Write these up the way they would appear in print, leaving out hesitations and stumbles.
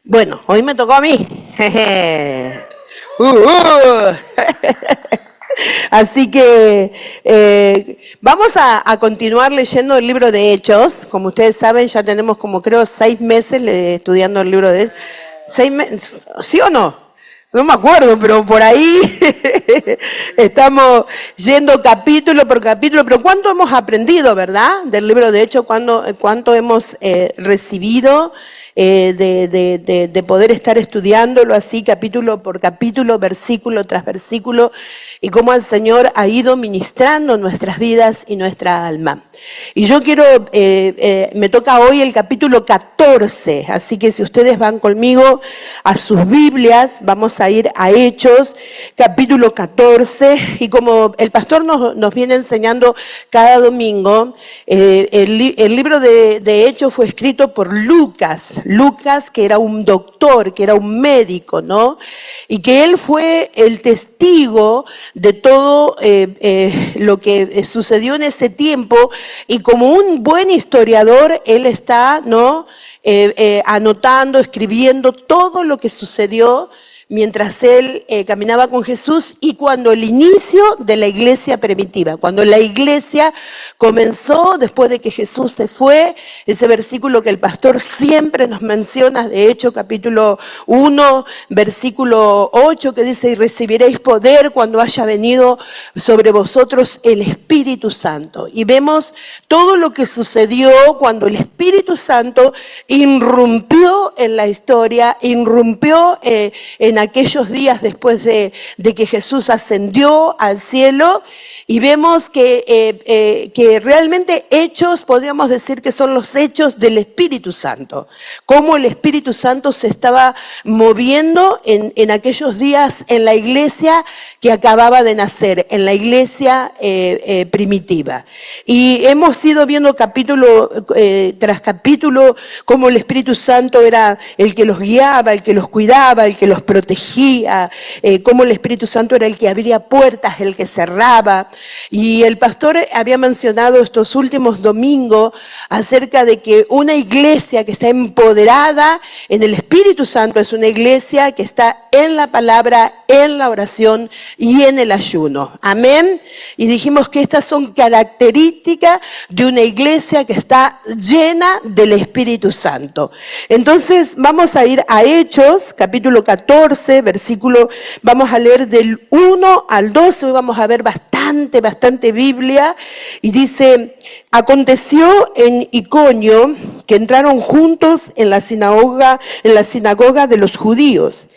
Bueno, hoy me tocó a mí. Uh. Así que vamos a continuar leyendo el libro de Hechos. Como ustedes saben, ya tenemos como creo 6 meses estudiando el libro de Hechos. ¿Sí o no? No me acuerdo, pero por ahí estamos yendo capítulo por capítulo. Pero ¿cuánto hemos aprendido, verdad? Del libro de Hechos, ¿cuánto hemos recibido? De poder estar estudiándolo así capítulo por capítulo, versículo tras versículo, y cómo el Señor ha ido ministrando nuestras vidas y nuestra alma. Y yo quiero, me toca hoy el capítulo 14, así que si ustedes van conmigo a sus Biblias, vamos a ir a Hechos, capítulo 14, y como el pastor nos viene enseñando cada domingo, el libro de Hechos fue escrito por Lucas, que era un doctor, que era un médico, ¿no? Y que él fue el testigo de todo lo que sucedió en ese tiempo, y como un buen historiador, él está, ¿no? Anotando, escribiendo todo lo que sucedió mientras él caminaba con Jesús y cuando el inicio de la iglesia primitiva, cuando la iglesia comenzó después de que Jesús se fue, ese versículo que el pastor siempre nos menciona, de hecho capítulo 1, versículo 8, que dice: y recibiréis poder cuando haya venido sobre vosotros el Espíritu Santo. Y vemos todo lo que sucedió cuando el Espíritu Santo irrumpió en la historia, irrumpió en aquellos días después de que Jesús ascendió al cielo. Y vemos que realmente hechos, podríamos decir que son los hechos del Espíritu Santo. Cómo el Espíritu Santo se estaba moviendo en aquellos días en la iglesia que acababa de nacer, en la iglesia primitiva. Y hemos ido viendo capítulo tras capítulo cómo el Espíritu Santo era el que los guiaba, el que los cuidaba, el que los protegía, cómo el Espíritu Santo era el que abría puertas, el que cerraba. Y el pastor había mencionado estos últimos domingos acerca de que una iglesia que está empoderada en el Espíritu Santo es una iglesia que está en la palabra, en la oración y en el ayuno. Amén. Y dijimos que estas son características de una iglesia que está llena del Espíritu Santo. Entonces vamos a ir a Hechos, capítulo 14, versículo, vamos a leer del 1 al 12, hoy vamos a ver bastante Biblia, y dice: aconteció en Iconio que entraron juntos en la sinagoga de los judíos,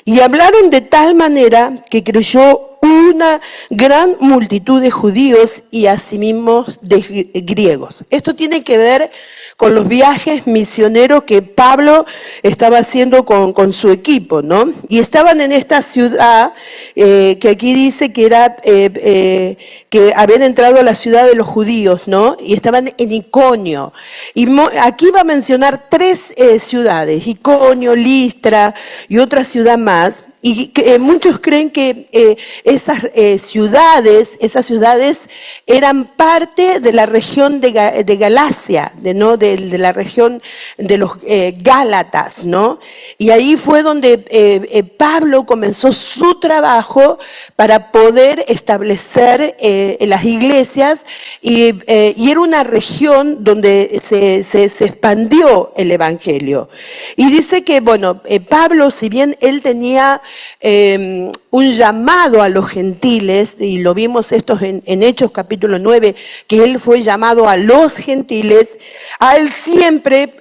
y hablaron de tal manera que creyó una gran multitud de judíos y asimismo de griegos. Esto tiene que ver con los viajes misioneros que Pablo estaba haciendo con su equipo, ¿no? Y estaban en esta ciudad que aquí dice que era que habían entrado a la ciudad de los judíos, ¿no? Y estaban en Iconio. Y aquí va a mencionar 3 ciudades: Iconio, Listra y otra ciudad más. Y muchos creen que esas ciudades eran parte de la región de Galacia, ¿no? de la región de los Gálatas, ¿no? Y ahí fue donde Pablo comenzó su trabajo para poder establecer las iglesias, y era una región donde se expandió el evangelio. Y dice que, bueno, Pablo, si bien él tenía un llamado a los gentiles, y lo vimos esto en Hechos capítulo 9, que él fue llamado a los gentiles, a él siempre,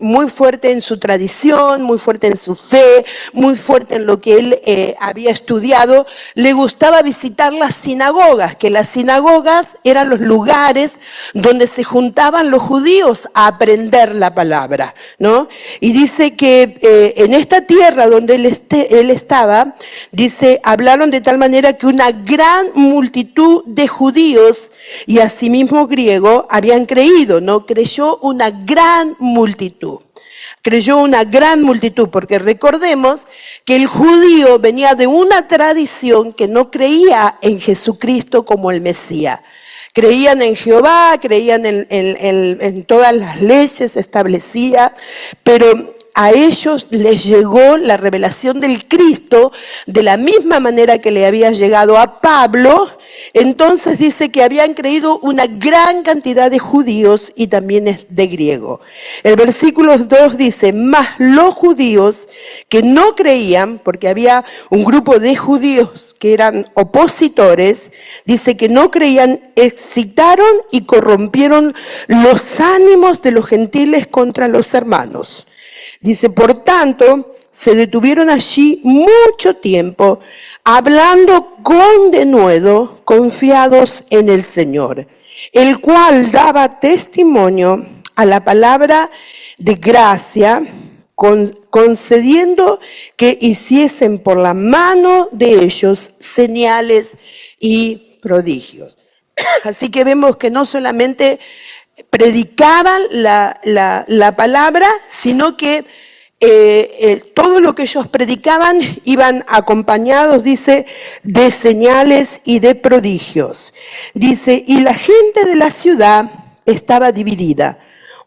muy fuerte en su tradición, muy fuerte en su fe, muy fuerte en lo que él había estudiado, le gustaba visitar las sinagogas, que las sinagogas eran los lugares donde se juntaban los judíos a aprender la palabra, ¿no? Y dice que en esta tierra donde él estaba, dice, hablaron de tal manera que una gran multitud de judíos y asimismo griegos habían creído, ¿no? Creyó una gran multitud. Creyó una gran multitud, porque recordemos que el judío venía de una tradición que no creía en Jesucristo como el Mesías. Creían en Jehová, creían en todas las leyes establecidas, pero a ellos les llegó la revelación del Cristo de la misma manera que le había llegado a Pablo. Entonces dice que habían creído una gran cantidad de judíos y también de griegos. El versículo 2 dice, mas los judíos que no creían, porque había un grupo de judíos que eran opositores, dice que no creían, excitaron y corrompieron los ánimos de los gentiles contra los hermanos. Dice, por tanto, se detuvieron allí mucho tiempo, hablando con denuedo, confiados en el Señor, el cual daba testimonio a la palabra de gracia, concediendo que hiciesen por la mano de ellos señales y prodigios. Así que vemos que no solamente predicaban la palabra, sino que todo lo que ellos predicaban iban acompañados, dice, de señales y de prodigios. Dice, y la gente de la ciudad estaba dividida.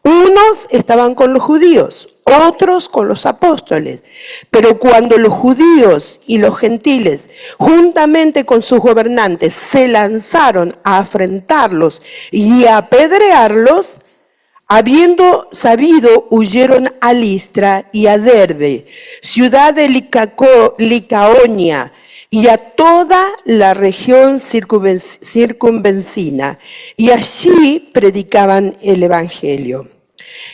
Unos estaban con los judíos, otros con los apóstoles. Pero cuando los judíos y los gentiles, juntamente con sus gobernantes, se lanzaron a afrentarlos y a apedrearlos, habiendo sabido, huyeron a Listra y a Derbe, ciudad de Licaonia, y a toda la región circunvencina, y allí predicaban el evangelio.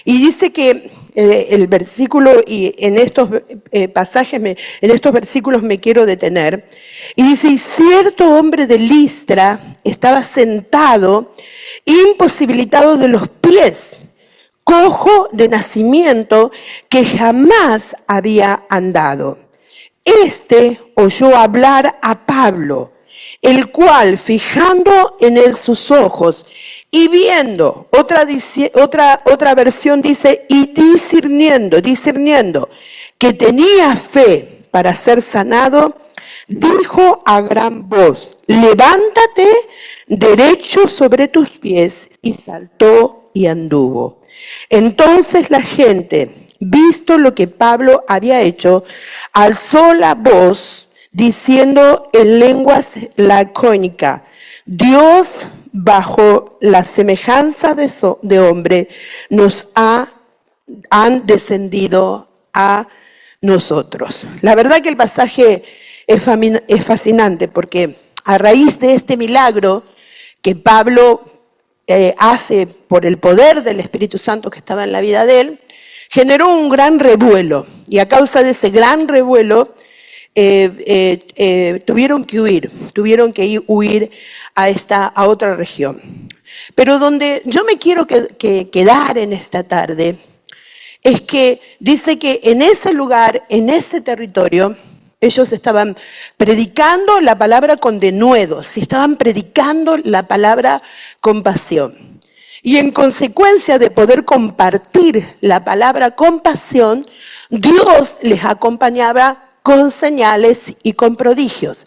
Y dice que el versículo, y en estos pasajes, en estos versículos me quiero detener, y dice, y cierto hombre de Listra estaba sentado, imposibilitado de los pies, cojo de nacimiento, que jamás había andado. Este oyó hablar a Pablo, el cual, fijando en él sus ojos y viendo, otra versión dice, y discerniendo que tenía fe para ser sanado, dijo a gran voz, levántate derecho sobre tus pies, y saltó y anduvo. Entonces la gente, visto lo que Pablo había hecho, alzó la voz diciendo en lenguas lacónicas, Dios bajo la semejanza de hombre nos han descendido a nosotros. La verdad que el pasaje es fascinante porque a raíz de este milagro que Pablo hace por el poder del Espíritu Santo que estaba en la vida de él, generó un gran revuelo. Y a causa de ese gran revuelo, tuvieron que huir a otra región. Pero donde yo me quiero quedar en esta tarde, es que dice que en ese lugar, en ese territorio, ellos estaban predicando la palabra con denuedo, si estaban predicando la palabra con pasión. Y en consecuencia de poder compartir la palabra con pasión, Dios les acompañaba con señales y con prodigios.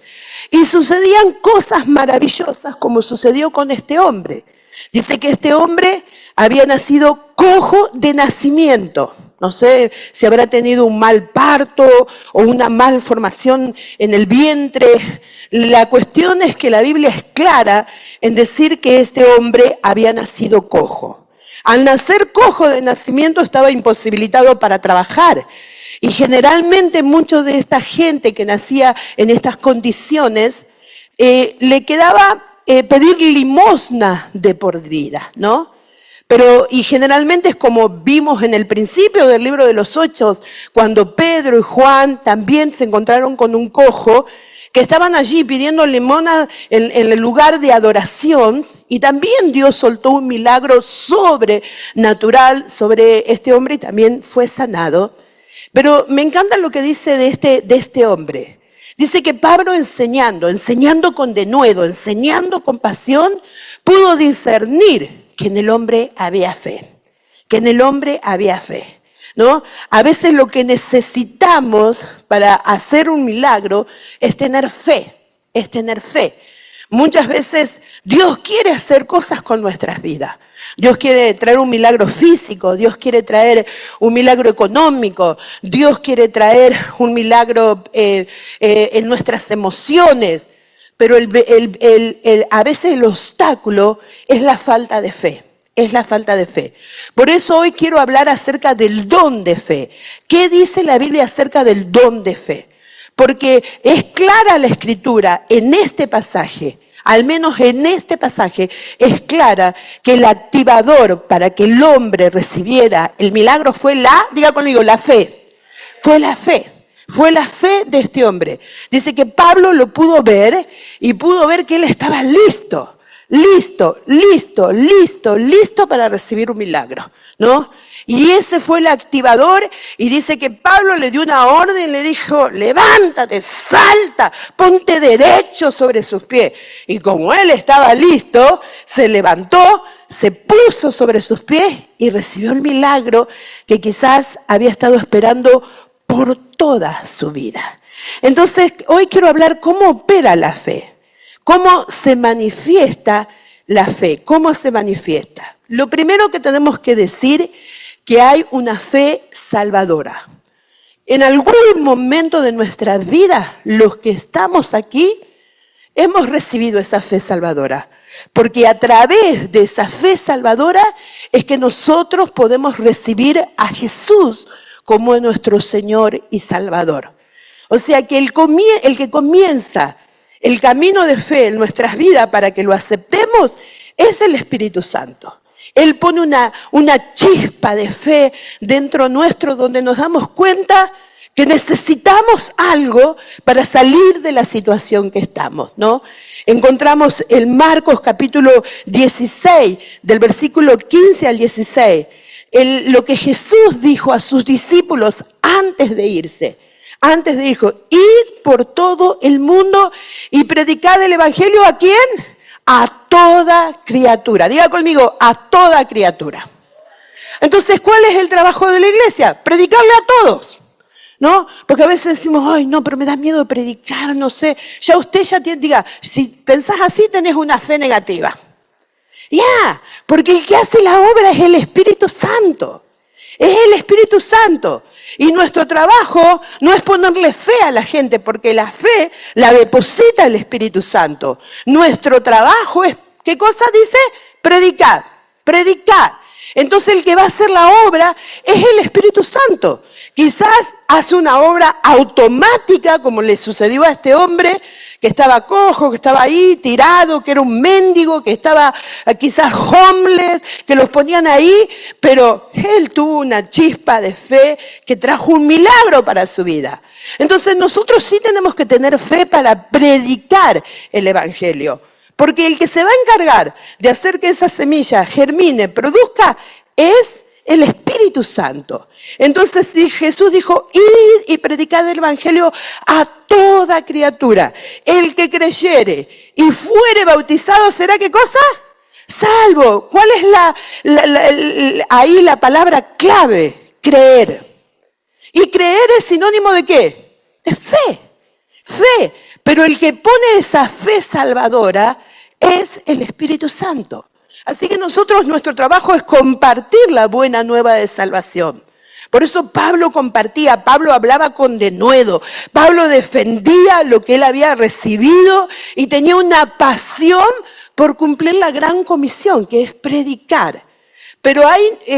Y sucedían cosas maravillosas como sucedió con este hombre. Dice que este hombre había nacido cojo de nacimiento. No sé si habrá tenido un mal parto o una malformación en el vientre. La cuestión es que la Biblia es clara en decir que este hombre había nacido cojo. Al nacer cojo de nacimiento estaba imposibilitado para trabajar. Y generalmente mucho de esta gente que nacía en estas condiciones, le quedaba pedir limosna de por vida, ¿no? Y generalmente es como vimos en el principio del libro de los Hechos, cuando Pedro y Juan también se encontraron con un cojo, que estaban allí pidiendo limosna en el lugar de adoración, y también Dios soltó un milagro sobrenatural sobre este hombre y también fue sanado. Pero me encanta lo que dice de este hombre. Dice que Pablo enseñando con denuedo, enseñando con pasión, pudo discernir que en el hombre había fe, ¿no? A veces lo que necesitamos para hacer un milagro es tener fe. Muchas veces Dios quiere hacer cosas con nuestras vidas. Dios quiere traer un milagro físico, Dios quiere traer un milagro económico, Dios quiere traer un milagro en nuestras emociones, pero a veces el obstáculo es la falta de fe. Es la falta de fe. Por eso hoy quiero hablar acerca del don de fe. ¿Qué dice la Biblia acerca del don de fe? Porque es clara la escritura en este pasaje, al menos en este pasaje, es clara que el activador para que el hombre recibiera el milagro fue diga conmigo, la fe. Fue la fe. Fue la fe de este hombre. Dice que Pablo lo pudo ver y pudo ver que él estaba listo para recibir un milagro, ¿no? Y ese fue el activador y dice que Pablo le dio una orden, le dijo, levántate, salta, ponte derecho sobre sus pies. Y como él estaba listo, se levantó, se puso sobre sus pies y recibió el milagro que quizás había estado esperando por toda su vida. Entonces, hoy quiero hablar cómo opera la fe. ¿Cómo se manifiesta la fe? ¿Cómo se manifiesta? Lo primero que tenemos que decir que hay una fe salvadora. En algún momento de nuestra vida, los que estamos aquí, hemos recibido esa fe salvadora. Porque a través de esa fe salvadora es que nosotros podemos recibir a Jesús como nuestro Señor y Salvador. O sea que el que comienza el camino de fe en nuestras vidas para que lo aceptemos es el Espíritu Santo. Él pone una chispa de fe dentro nuestro donde nos damos cuenta que necesitamos algo para salir de la situación que estamos, ¿no? Encontramos en Marcos capítulo 16, del versículo 15 al 16, lo que Jesús dijo a sus discípulos antes de irse. Antes dijo, id por todo el mundo y predicad el evangelio ¿a quién? A toda criatura. Diga conmigo, a toda criatura. Entonces, ¿cuál es el trabajo de la iglesia? Predicarle a todos, ¿no? Porque a veces decimos, ay, no, pero me da miedo predicar, no sé. Ya usted tiene, diga, si pensás así, tenés una fe negativa. Ya, porque el que hace la obra es el Espíritu Santo. Es el Espíritu Santo. Y nuestro trabajo no es ponerle fe a la gente, porque la fe la deposita el Espíritu Santo. Nuestro trabajo es, ¿qué cosa dice? Predicar, predicar. Entonces el que va a hacer la obra es el Espíritu Santo. Quizás hace una obra automática, como le sucedió a este hombre, que estaba cojo, que estaba ahí tirado, que era un mendigo, que estaba quizás homeless, que los ponían ahí, pero él tuvo una chispa de fe que trajo un milagro para su vida. Entonces nosotros sí tenemos que tener fe para predicar el evangelio, porque el que se va a encargar de hacer que esa semilla germine, produzca, es el Espíritu Santo. Entonces Jesús dijo, id y predicad el evangelio a toda criatura. El que creyere y fuere bautizado, ¿será qué cosa? Salvo. ¿Cuál es ahí la palabra clave? Creer. ¿Y creer es sinónimo de qué? De fe. Fe. Pero el que pone esa fe salvadora es el Espíritu Santo. Así que nuestro trabajo es compartir la buena nueva de salvación. Por eso Pablo compartía, Pablo hablaba con denuedo, Pablo defendía lo que él había recibido y tenía una pasión por cumplir la gran comisión, que es predicar. Pero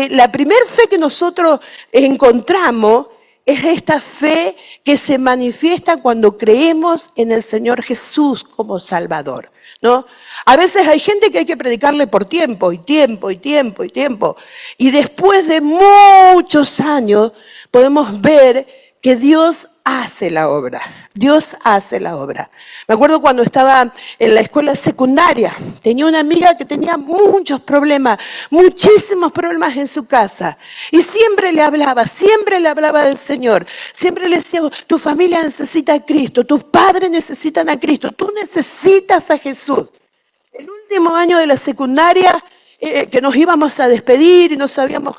la primera fe que nosotros encontramos es esta fe que se manifiesta cuando creemos en el Señor Jesús como Salvador, ¿no? A veces hay gente que hay que predicarle por tiempo y tiempo y tiempo y tiempo. Y después de muchos años podemos ver que Dios hace la obra. Dios hace la obra. Me acuerdo cuando estaba en la escuela secundaria, tenía una amiga que tenía muchos problemas, muchísimos problemas en su casa. Y siempre le hablaba del Señor. Siempre le decía, tu familia necesita a Cristo, tus padres necesitan a Cristo, tú necesitas a Jesús. El último año de la secundaria, que nos íbamos a despedir y no sabíamos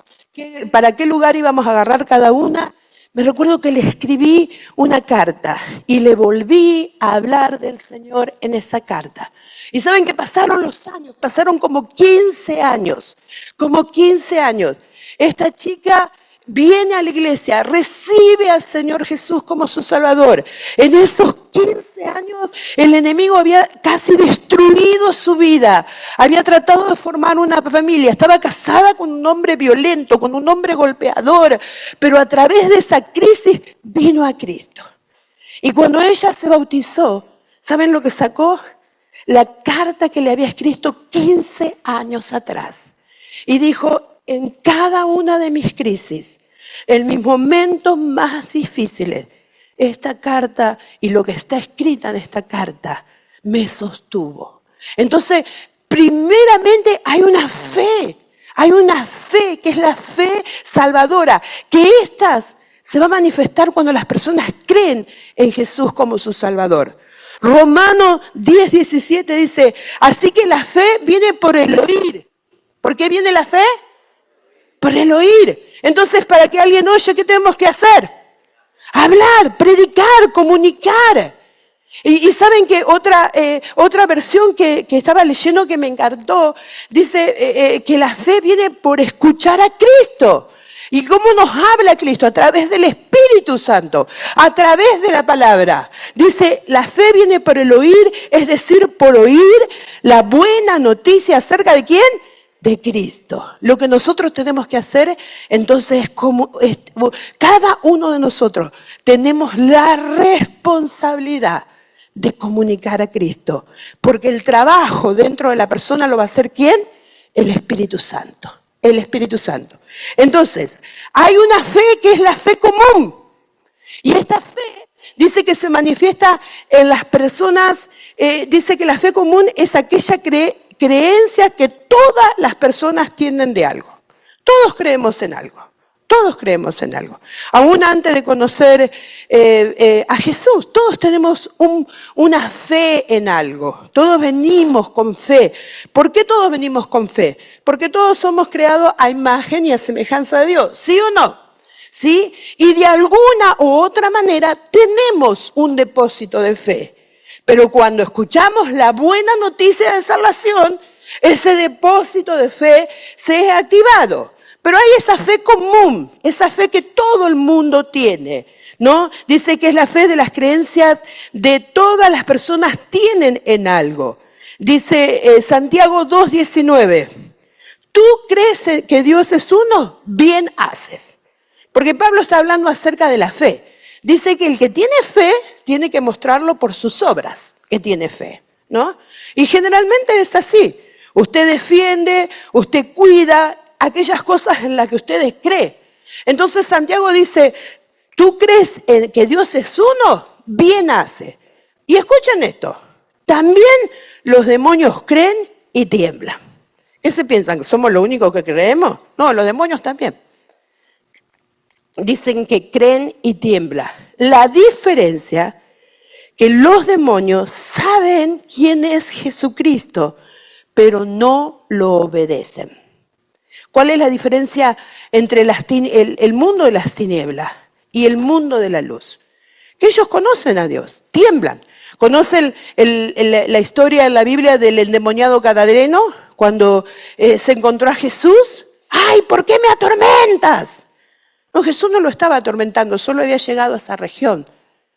para qué lugar íbamos a agarrar cada una, Me recuerdo que le escribí una carta y le volví a hablar del Señor en esa carta. Y saben que pasaron los años, pasaron como 15 años, como 15 años. Esta chica viene a la iglesia, recibe al Señor Jesús como su Salvador. En esos 15 años el enemigo había casi destruido su vida. Había tratado de formar una familia. Estaba casada con un hombre violento, con un hombre golpeador. Pero a través de esa crisis vino a Cristo. Y cuando ella se bautizó, ¿saben lo que sacó? La carta que le había escrito 15 años atrás. Y dijo, en cada una de mis crisis, en mis momentos más difíciles, esta carta y lo que está escrita en esta carta me sostuvo. Entonces, primeramente hay una fe que es la fe salvadora, que estas se va a manifestar cuando las personas creen en Jesús como su Salvador. Romanos 10:17 dice, así que la fe viene por el oír. ¿Por qué viene la fe? Por el oír. Entonces, para que alguien oye, ¿qué tenemos que hacer? Hablar, predicar, comunicar. Y saben que otra versión que estaba leyendo que me encantó, dice que la fe viene por escuchar a Cristo. ¿Y cómo nos habla Cristo? A través del Espíritu Santo, a través de la palabra. Dice, la fe viene por el oír, es decir, por oír la buena noticia acerca de ¿quién? De Cristo. Lo que nosotros tenemos que hacer, entonces, cada uno de nosotros tenemos la responsabilidad de comunicar a Cristo. Porque el trabajo dentro de la persona lo va a hacer ¿quién? El Espíritu Santo. El Espíritu Santo. Entonces, hay una fe que es la fe común. Y esta fe dice que se manifiesta en las personas, dice que la fe común es aquella creencia que todas las personas tienen de algo. Todos creemos en algo. Todos creemos en algo. Aún antes de conocer a Jesús, todos tenemos una fe en algo. Todos venimos con fe. ¿Por qué todos venimos con fe? Porque todos somos creados a imagen y a semejanza de Dios. ¿Sí o no? ¿Sí? Y de alguna u otra manera tenemos un depósito de fe. Pero cuando escuchamos la buena noticia de salvación, ese depósito de fe se ha activado. Pero hay esa fe común, esa fe que todo el mundo tiene, ¿no? Dice que es la fe de las creencias de todas las personas tienen en algo. Dice Santiago 2:19, ¿tú crees que Dios es uno? Bien haces. Porque Pablo está hablando acerca de la fe. Dice que el que tiene fe tiene que mostrarlo por sus obras, que tiene fe, ¿no? Y generalmente es así. Usted defiende, usted cuida aquellas cosas en las que ustedes creen. Entonces Santiago dice, ¿tú crees que Dios es uno? Bien hace. Y escuchen esto, también los demonios creen y tiemblan. ¿Qué se piensan? ¿Que somos los únicos que creemos? No, los demonios también. Dicen que creen y tiemblan. La diferencia que los demonios saben quién es Jesucristo, pero no lo obedecen. ¿Cuál es la diferencia entre el mundo de las tinieblas y el mundo de la luz? Que ellos conocen a Dios, tiemblan. ¿Conocen la historia en la Biblia del endemoniado gadareno? Cuando se encontró a Jesús. ¡Ay, ¿por qué me atormentas? No, Jesús no lo estaba atormentando, solo había llegado a esa región.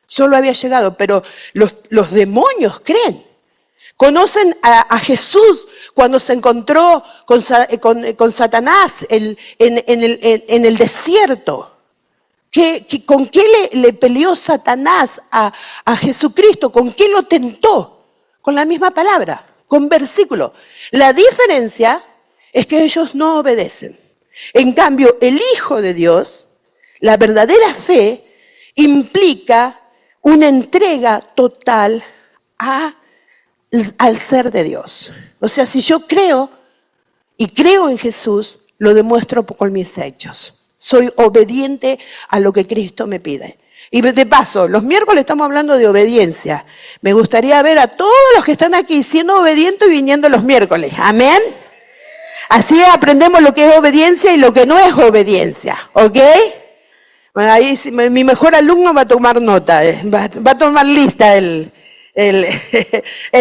Solo había llegado, pero los demonios creen. Conocen a Jesús cuando se encontró con Satanás en el desierto. ¿Con qué le peleó Satanás a Jesucristo? ¿Con qué lo tentó? Con la misma palabra, con versículo. La diferencia es que ellos no obedecen. En cambio, el Hijo de Dios, la verdadera fe, implica una entrega total al ser de Dios. O sea, si yo creo y creo en Jesús, lo demuestro con mis hechos. Soy obediente a lo que Cristo me pide. Y de paso, los miércoles estamos hablando de obediencia. Me gustaría ver a todos los que están aquí siendo obedientes y viniendo los miércoles. Amén. Así aprendemos lo que es obediencia y lo que no es obediencia. ¿Ok? Bueno, ahí mi mejor alumno va a tomar nota, va a tomar lista el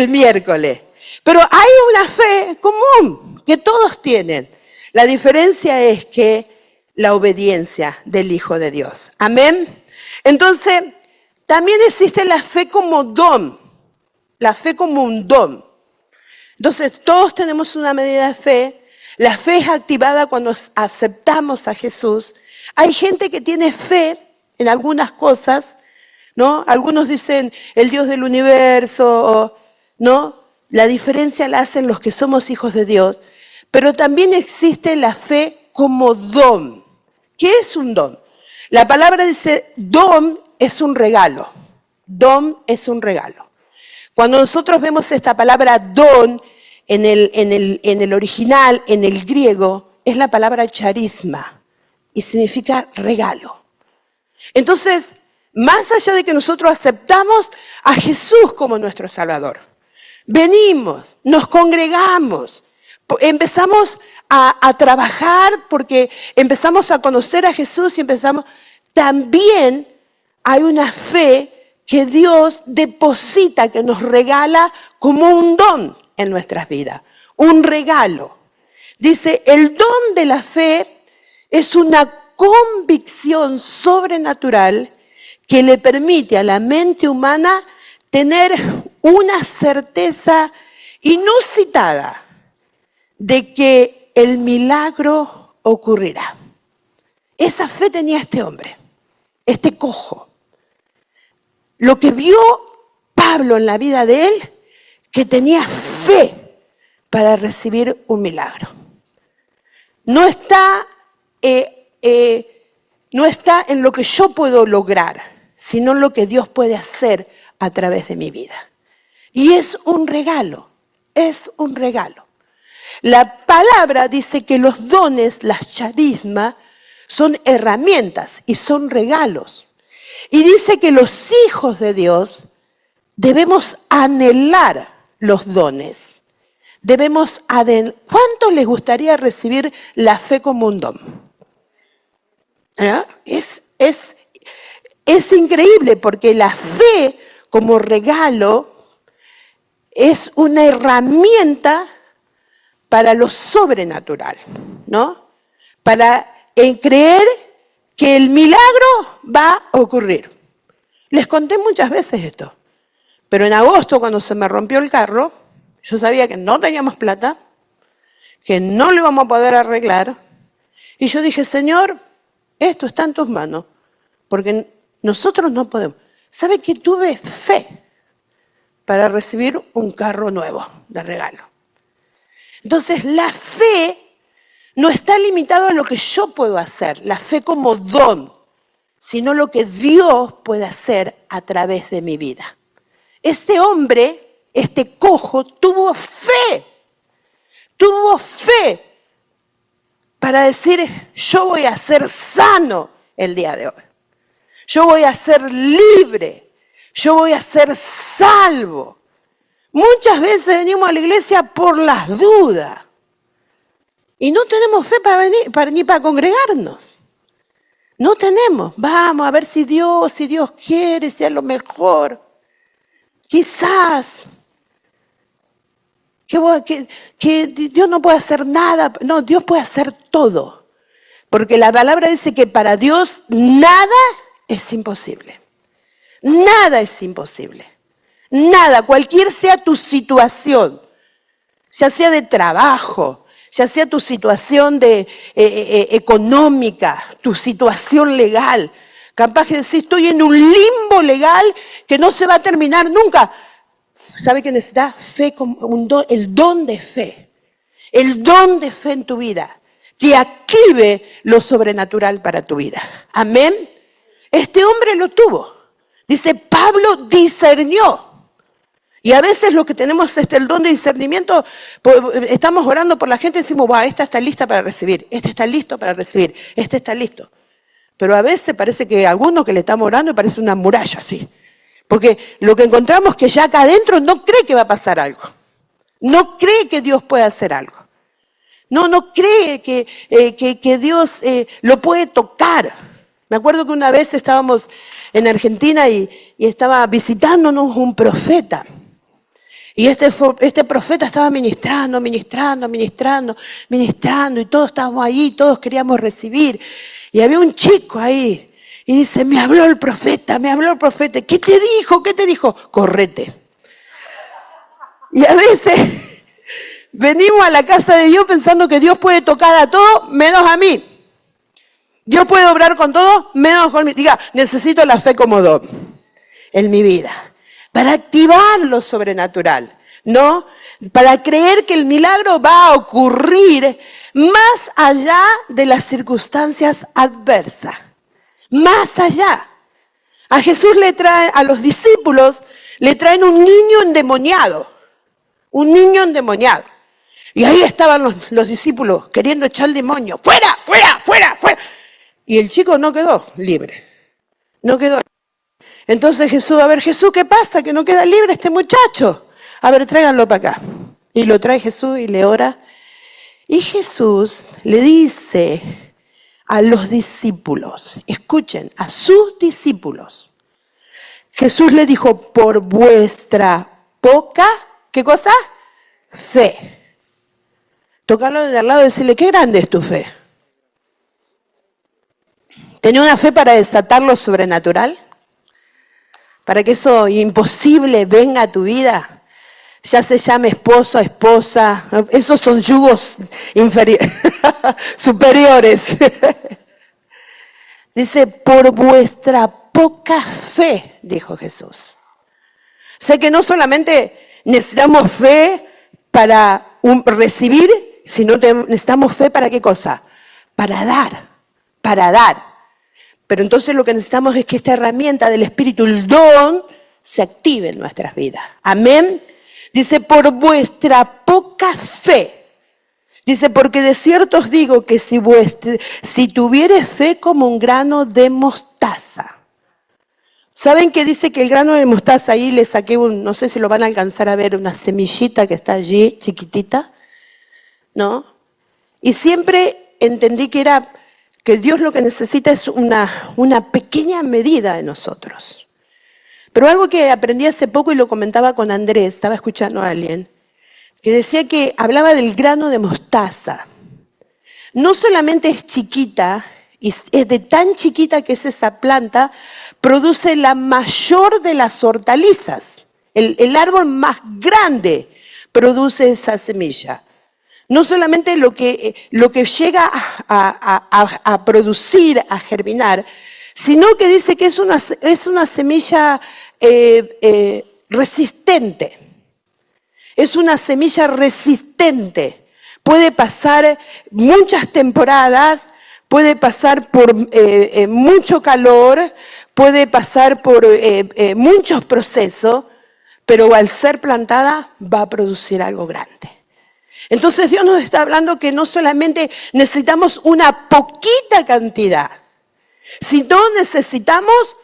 miércoles. Pero hay una fe común que todos tienen. La diferencia es que la obediencia del Hijo de Dios. Amén. Entonces, también existe la fe como don. La fe como un don. Entonces, todos tenemos una medida de fe. La fe es activada cuando aceptamos a Jesús. Hay gente que tiene fe en algunas cosas, ¿no? Algunos dicen el Dios del universo, ¿no? La diferencia la hacen los que somos hijos de Dios. Pero también existe la fe como don. ¿Qué es un don? La palabra dice, don es un regalo. Don es un regalo. Cuando nosotros vemos esta palabra don en el original, en el griego, es la palabra charisma y significa regalo. Entonces, más allá de que nosotros aceptamos a Jesús como nuestro Salvador, venimos, nos congregamos, empezamos a trabajar porque empezamos a conocer a Jesús y también hay una fe que Dios deposita, que nos regala como un don en nuestras vidas, un regalo. Dice, el don de la fe es una convicción sobrenatural que le permite a la mente humana tener una certeza inusitada de que el milagro ocurrirá. Esa fe tenía este hombre, este cojo. Lo que vio Pablo en la vida de él, que tenía fe para recibir un milagro. No está en lo que yo puedo lograr, sino en lo que Dios puede hacer a través de mi vida. Y es un regalo, es un regalo. La palabra dice que los dones, las charismas, son herramientas y son regalos. Y dice que los hijos de Dios debemos anhelar los dones. ¿Cuántos les gustaría recibir la fe como un don? Es increíble porque la fe como regalo es una herramienta para lo sobrenatural, ¿no? Para creer que el milagro va a ocurrir. Les conté muchas veces esto, pero en agosto cuando se me rompió el carro, yo sabía que no teníamos plata, que no lo íbamos a poder arreglar, y yo dije, Señor, esto está en tus manos, porque nosotros no podemos. ¿Sabe que tuve fe para recibir un carro nuevo de regalo? Entonces, la fe no está limitada a lo que yo puedo hacer, la fe como don, sino lo que Dios puede hacer a través de mi vida. Este hombre, este cojo, tuvo fe para decir, yo voy a ser sano el día de hoy. Yo voy a ser libre. Yo voy a ser salvo. Muchas veces venimos a la iglesia por las dudas. Y no tenemos fe ni para congregarnos. No tenemos. Vamos a ver si Dios quiere, si es lo mejor. Quizás. Que Dios no puede hacer nada. No, Dios puede hacer todo. Porque la palabra dice que para Dios nada es imposible. Nada es imposible. Nada, cualquier sea tu situación, ya sea de trabajo, ya sea tu situación económica, tu situación legal. Capaz que decís, estoy en un limbo legal que no se va a terminar nunca. ¿Sabe que necesitas fe, el don de fe? El don de fe en tu vida, que active lo sobrenatural para tu vida. Amén. Este hombre lo tuvo. Dice, Pablo discernió. Y a veces lo que tenemos es el don de discernimiento, estamos orando por la gente y decimos, esta está lista para recibir, este está listo para recibir, este está listo. Pero a veces parece que a alguno que le estamos orando parece una muralla así. Porque lo que encontramos es que ya acá adentro no cree que va a pasar algo. No cree que Dios puede hacer algo. No cree que Dios lo puede tocar. Me acuerdo que una vez estábamos en Argentina y estaba visitándonos un profeta. Y este profeta estaba ministrando, y todos estábamos ahí, todos queríamos recibir. Y había un chico ahí, y dice, me habló el profeta. ¿Qué te dijo? Correte. Y a veces venimos a la casa de Dios pensando que Dios puede tocar a todo menos a mí. Dios puede obrar con todo menos conmigo. Diga, necesito la fe como don en mi vida para activar lo sobrenatural, ¿no? Para creer que el milagro va a ocurrir más allá de las circunstancias adversas. Más allá. A Jesús le traen, a los discípulos, le traen un niño endemoniado. Un niño endemoniado. Y ahí estaban los discípulos queriendo echar el demonio. ¡Fuera, fuera, fuera, fuera! Y el chico no quedó libre. No quedó. Entonces Jesús, a ver, Jesús, ¿qué pasa? Que no queda libre este muchacho. A ver, tráiganlo para acá. Y lo trae Jesús y le ora. Y Jesús le dice a los discípulos, escuchen, a sus discípulos. Jesús le dijo, por vuestra poca, ¿qué cosa? Fe. Tocarlo de al lado y decirle, qué grande es tu fe. ¿Tenés una fe para desatar lo sobrenatural? Para que eso imposible venga a tu vida. Ya se llame esposo, esposa. Esos son yugos superiores. Dice, por vuestra poca fe, dijo Jesús. Sé que no solamente necesitamos fe para recibir, sino necesitamos fe para qué cosa? Para dar. Pero entonces lo que necesitamos es que esta herramienta del Espíritu, el don, se active en nuestras vidas. Amén. Dice, por vuestra poca fe. Dice, porque de cierto os digo que si tuvieres fe como un grano de mostaza. ¿Saben qué dice que el grano de mostaza, ahí le saqué no sé si lo van a alcanzar a ver, una semillita que está allí, chiquitita, ¿no? Y siempre entendí que Dios lo que necesita es una pequeña medida de nosotros. Pero algo que aprendí hace poco y lo comentaba con Andrés, estaba escuchando a alguien, que decía que hablaba del grano de mostaza. No solamente es chiquita, es de tan chiquita que es esa planta, produce la mayor de las hortalizas. El árbol más grande produce esa semilla. No solamente lo que llega a producir, a germinar, sino que dice que es una semilla resistente. Es una semilla resistente. Puede pasar muchas temporadas, puede pasar por mucho calor, puede pasar por muchos procesos, pero al ser plantada va a producir algo grande. Entonces Dios nos está hablando que no solamente necesitamos una poquita cantidad, sino necesitamos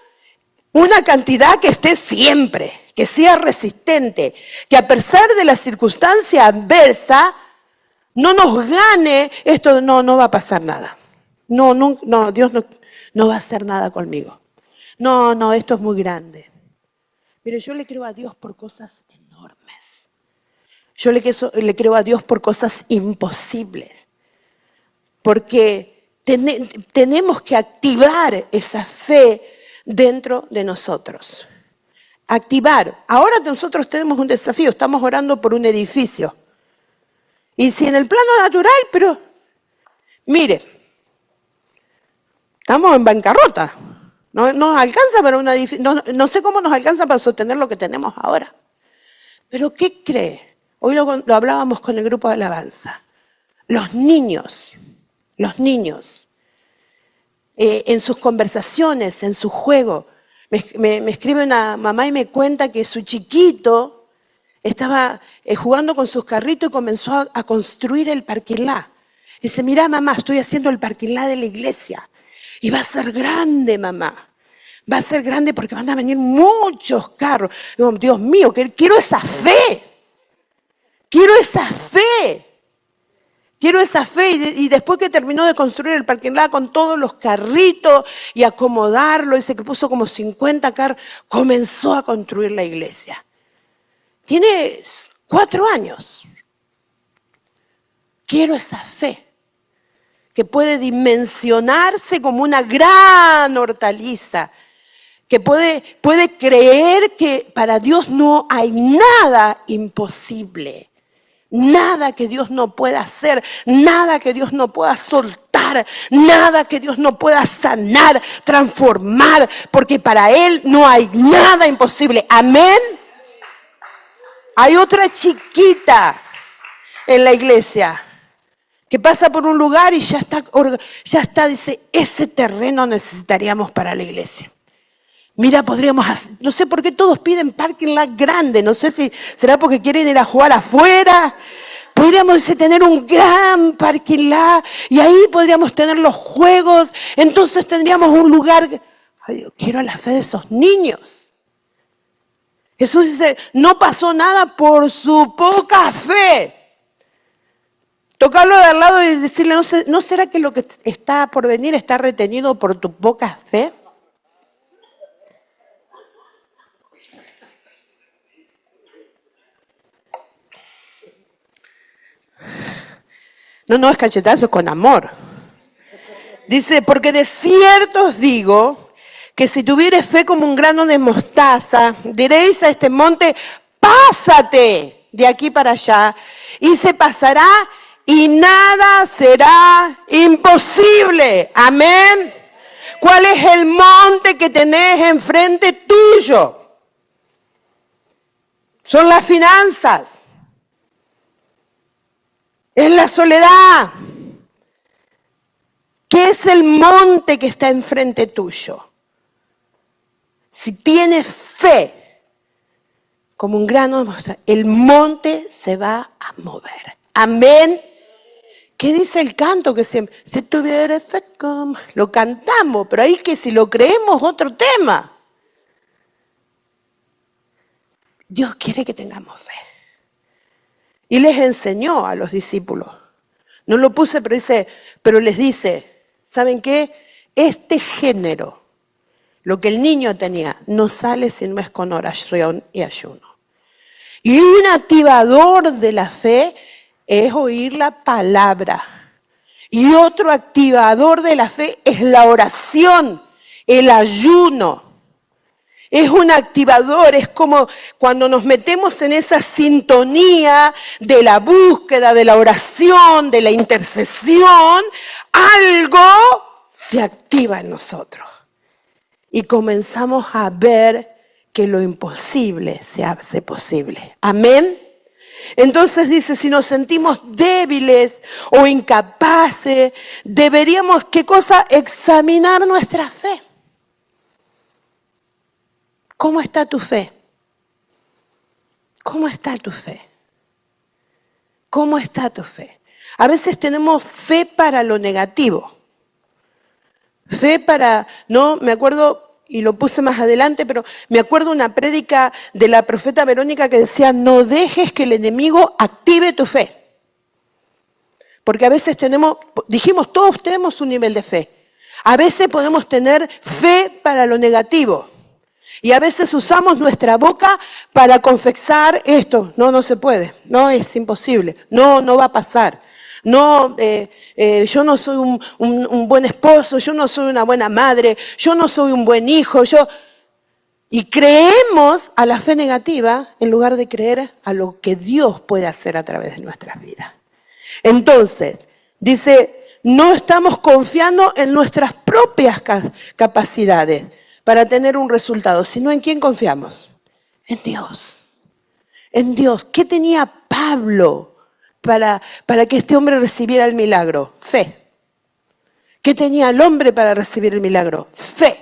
una cantidad que esté siempre, que sea resistente, que a pesar de la circunstancia adversa, no nos gane esto, no va a pasar nada. No, Dios no va a hacer nada conmigo. No, esto es muy grande. Pero yo le creo a Dios por cosas enormes. Yo le creo a Dios por cosas imposibles. Porque tenemos que activar esa fe dentro de nosotros. Activar. Ahora nosotros tenemos un desafío. Estamos orando por un edificio. Y si en el plano natural, pero mire, estamos en bancarrota. No nos alcanza para un edificio. No sé cómo nos alcanza para sostener lo que tenemos ahora. Pero ¿qué cree? Hoy lo hablábamos con el grupo de alabanza. Los niños, en sus conversaciones, en su juego, me escribe una mamá y me cuenta que su chiquito estaba jugando con sus carritos y comenzó a construir el parquilá. Dice, mira mamá, estoy haciendo el parquilá de la iglesia. Y va a ser grande, mamá. Va a ser grande porque van a venir muchos carros. Digo, Dios mío, quiero esa fe. Quiero esa fe. Quiero esa fe. Y después que terminó de construir el parking lot con todos los carritos y acomodarlo, dice que puso como 50 carros, comenzó a construir la iglesia. Tiene 4 años. Quiero esa fe que puede dimensionarse como una gran hortaliza, que puede creer que para Dios no hay nada imposible. Nada que Dios no pueda hacer, nada que Dios no pueda soltar, nada que Dios no pueda sanar, transformar, porque para Él no hay nada imposible. Amén. Hay otra chiquita en la iglesia que pasa por un lugar y ya está, dice, ese terreno necesitaríamos para la iglesia. Mira, podríamos hacer, no sé por qué todos piden parking lot grande, no sé si será porque quieren ir a jugar afuera. Podríamos tener un gran parking lot y ahí podríamos tener los juegos, entonces tendríamos un lugar. Ay, Dios, quiero la fe de esos niños. Jesús dice, no pasó nada por su poca fe. Tocarlo de al lado y decirle, ¿no será que lo que está por venir está retenido por tu poca fe? No, es cachetazo, es con amor. Dice, porque de cierto os digo que si tuvieres fe como un grano de mostaza, diréis a este monte, pásate de aquí para allá, y se pasará y nada será imposible. Amén. ¿Cuál es el monte que tenés enfrente tuyo? Son las finanzas. Es la soledad. ¿Qué es el monte que está enfrente tuyo? Si tienes fe, como un grano de mostaza, el monte se va a mover. Amén. ¿Qué dice el canto? Que si tuviera fe, lo cantamos, pero ahí que si lo creemos otro tema. Dios quiere que tengamos fe. Y les enseñó a los discípulos. No lo puse, pero les dice, ¿saben qué? Este género, lo que el niño tenía, no sale si no es con oración y ayuno. Y un activador de la fe es oír la palabra. Y otro activador de la fe es la oración, el ayuno. Es un activador, es como cuando nos metemos en esa sintonía de la búsqueda, de la oración, de la intercesión, algo se activa en nosotros. Y comenzamos a ver que lo imposible se hace posible. Amén. Entonces dice, si nos sentimos débiles o incapaces, deberíamos, ¿qué cosa? Examinar nuestra fe. ¿Cómo está tu fe? ¿Cómo está tu fe? ¿Cómo está tu fe? A veces tenemos fe para lo negativo. Fe para, no, me acuerdo, y lo puse más adelante, pero me acuerdo una prédica de la profeta Verónica que decía, no dejes que el enemigo active tu fe. Porque a veces dijimos, todos tenemos un nivel de fe. A veces podemos tener fe para lo negativo. Y a veces usamos nuestra boca para confesar esto. No se puede. No, es imposible. No va a pasar. No, yo no soy un buen esposo. Yo no soy una buena madre. Yo no soy un buen hijo. Y creemos a la fe negativa en lugar de creer a lo que Dios puede hacer a través de nuestras vidas. Entonces, dice, no estamos confiando en nuestras propias capacidades para tener un resultado, sino en quién confiamos. En Dios. En Dios. ¿Qué tenía Pablo para que este hombre recibiera el milagro? Fe. ¿Qué tenía el hombre para recibir el milagro? Fe.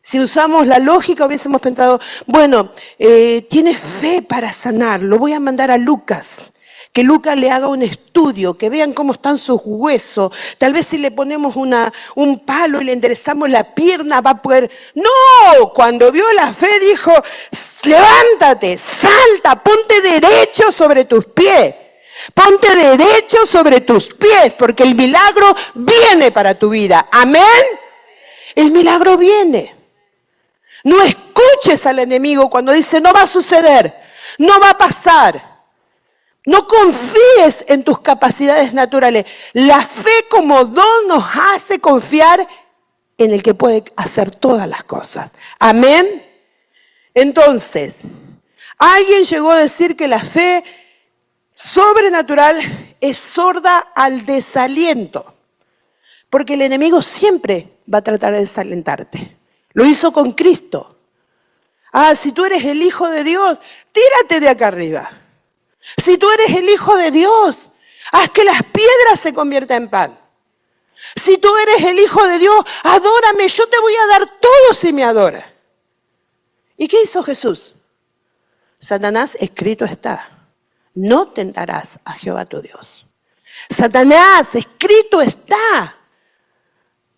Si usamos la lógica hubiésemos pensado, bueno, tiene fe para sanar, lo voy a mandar a Lucas. Que Lucas le haga un estudio, que vean cómo están sus huesos. Tal vez si le ponemos un palo y le enderezamos la pierna va a poder... No, cuando vio la fe dijo, levántate, salta, ponte derecho sobre tus pies. Ponte derecho sobre tus pies, porque el milagro viene para tu vida. Amén. El milagro viene. No escuches al enemigo cuando dice no va a suceder, no va a pasar. No confíes en tus capacidades naturales. La fe como don nos hace confiar en el que puede hacer todas las cosas. Amén. Entonces, alguien llegó a decir que la fe sobrenatural es sorda al desaliento, porque el enemigo siempre va a tratar de desalentarte. Lo hizo con Cristo. Si tú eres el Hijo de Dios, tírate de acá arriba. Si tú eres el Hijo de Dios, haz que las piedras se conviertan en pan. Si tú eres el Hijo de Dios, adórame, yo te voy a dar todo si me adoras. ¿Y qué hizo Jesús? Satanás, escrito está, no tentarás a Jehová tu Dios. Satanás, escrito está,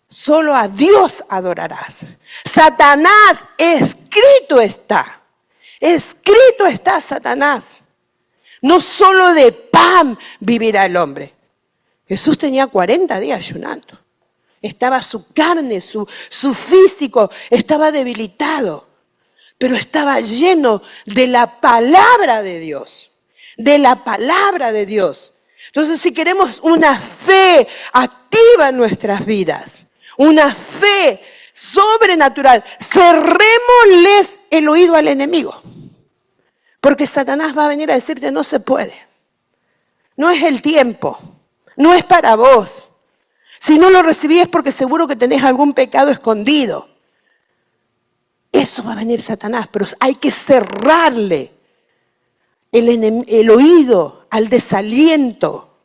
solo a Dios adorarás. Satanás, escrito está. Escrito está, Satanás. No solo de pan vivirá el hombre. Jesús tenía 40 días ayunando. Estaba su carne, su físico, estaba debilitado. Pero estaba lleno de la palabra de Dios. De la palabra de Dios. Entonces, si queremos una fe activa en nuestras vidas, una fe sobrenatural, cerrémosles el oído al enemigo. Porque Satanás va a venir a decirte, no se puede. No es el tiempo. No es para vos. Si no lo recibís es porque seguro que tenés algún pecado escondido. Eso va a venir Satanás, pero hay que cerrarle el oído al desaliento,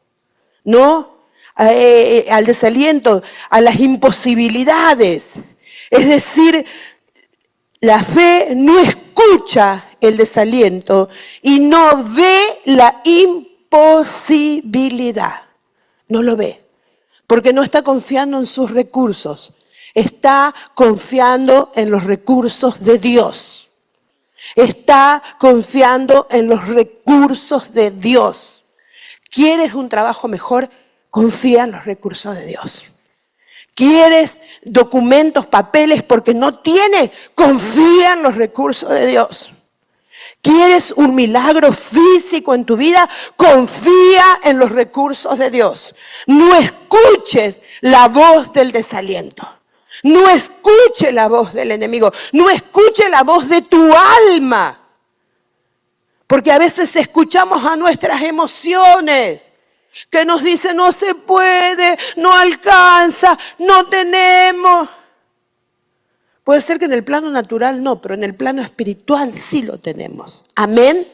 ¿no? Al desaliento, a las imposibilidades. Es decir, la fe no escucha el desaliento y no ve la imposibilidad. No lo ve, porque no está confiando en sus recursos. Está confiando en los recursos de Dios. Está confiando en los recursos de Dios. ¿Quieres un trabajo mejor? Confía en los recursos de Dios. ¿Quieres documentos, papeles porque no tienes? Confía en los recursos de Dios. ¿Quieres un milagro físico en tu vida? Confía en los recursos de Dios. No escuches la voz del desaliento. No escuche la voz del enemigo. No escuche la voz de tu alma. Porque a veces escuchamos a nuestras emociones que nos dicen no se puede, no alcanza, no tenemos. Puede ser que en el plano natural no, pero en el plano espiritual sí lo tenemos. Amén.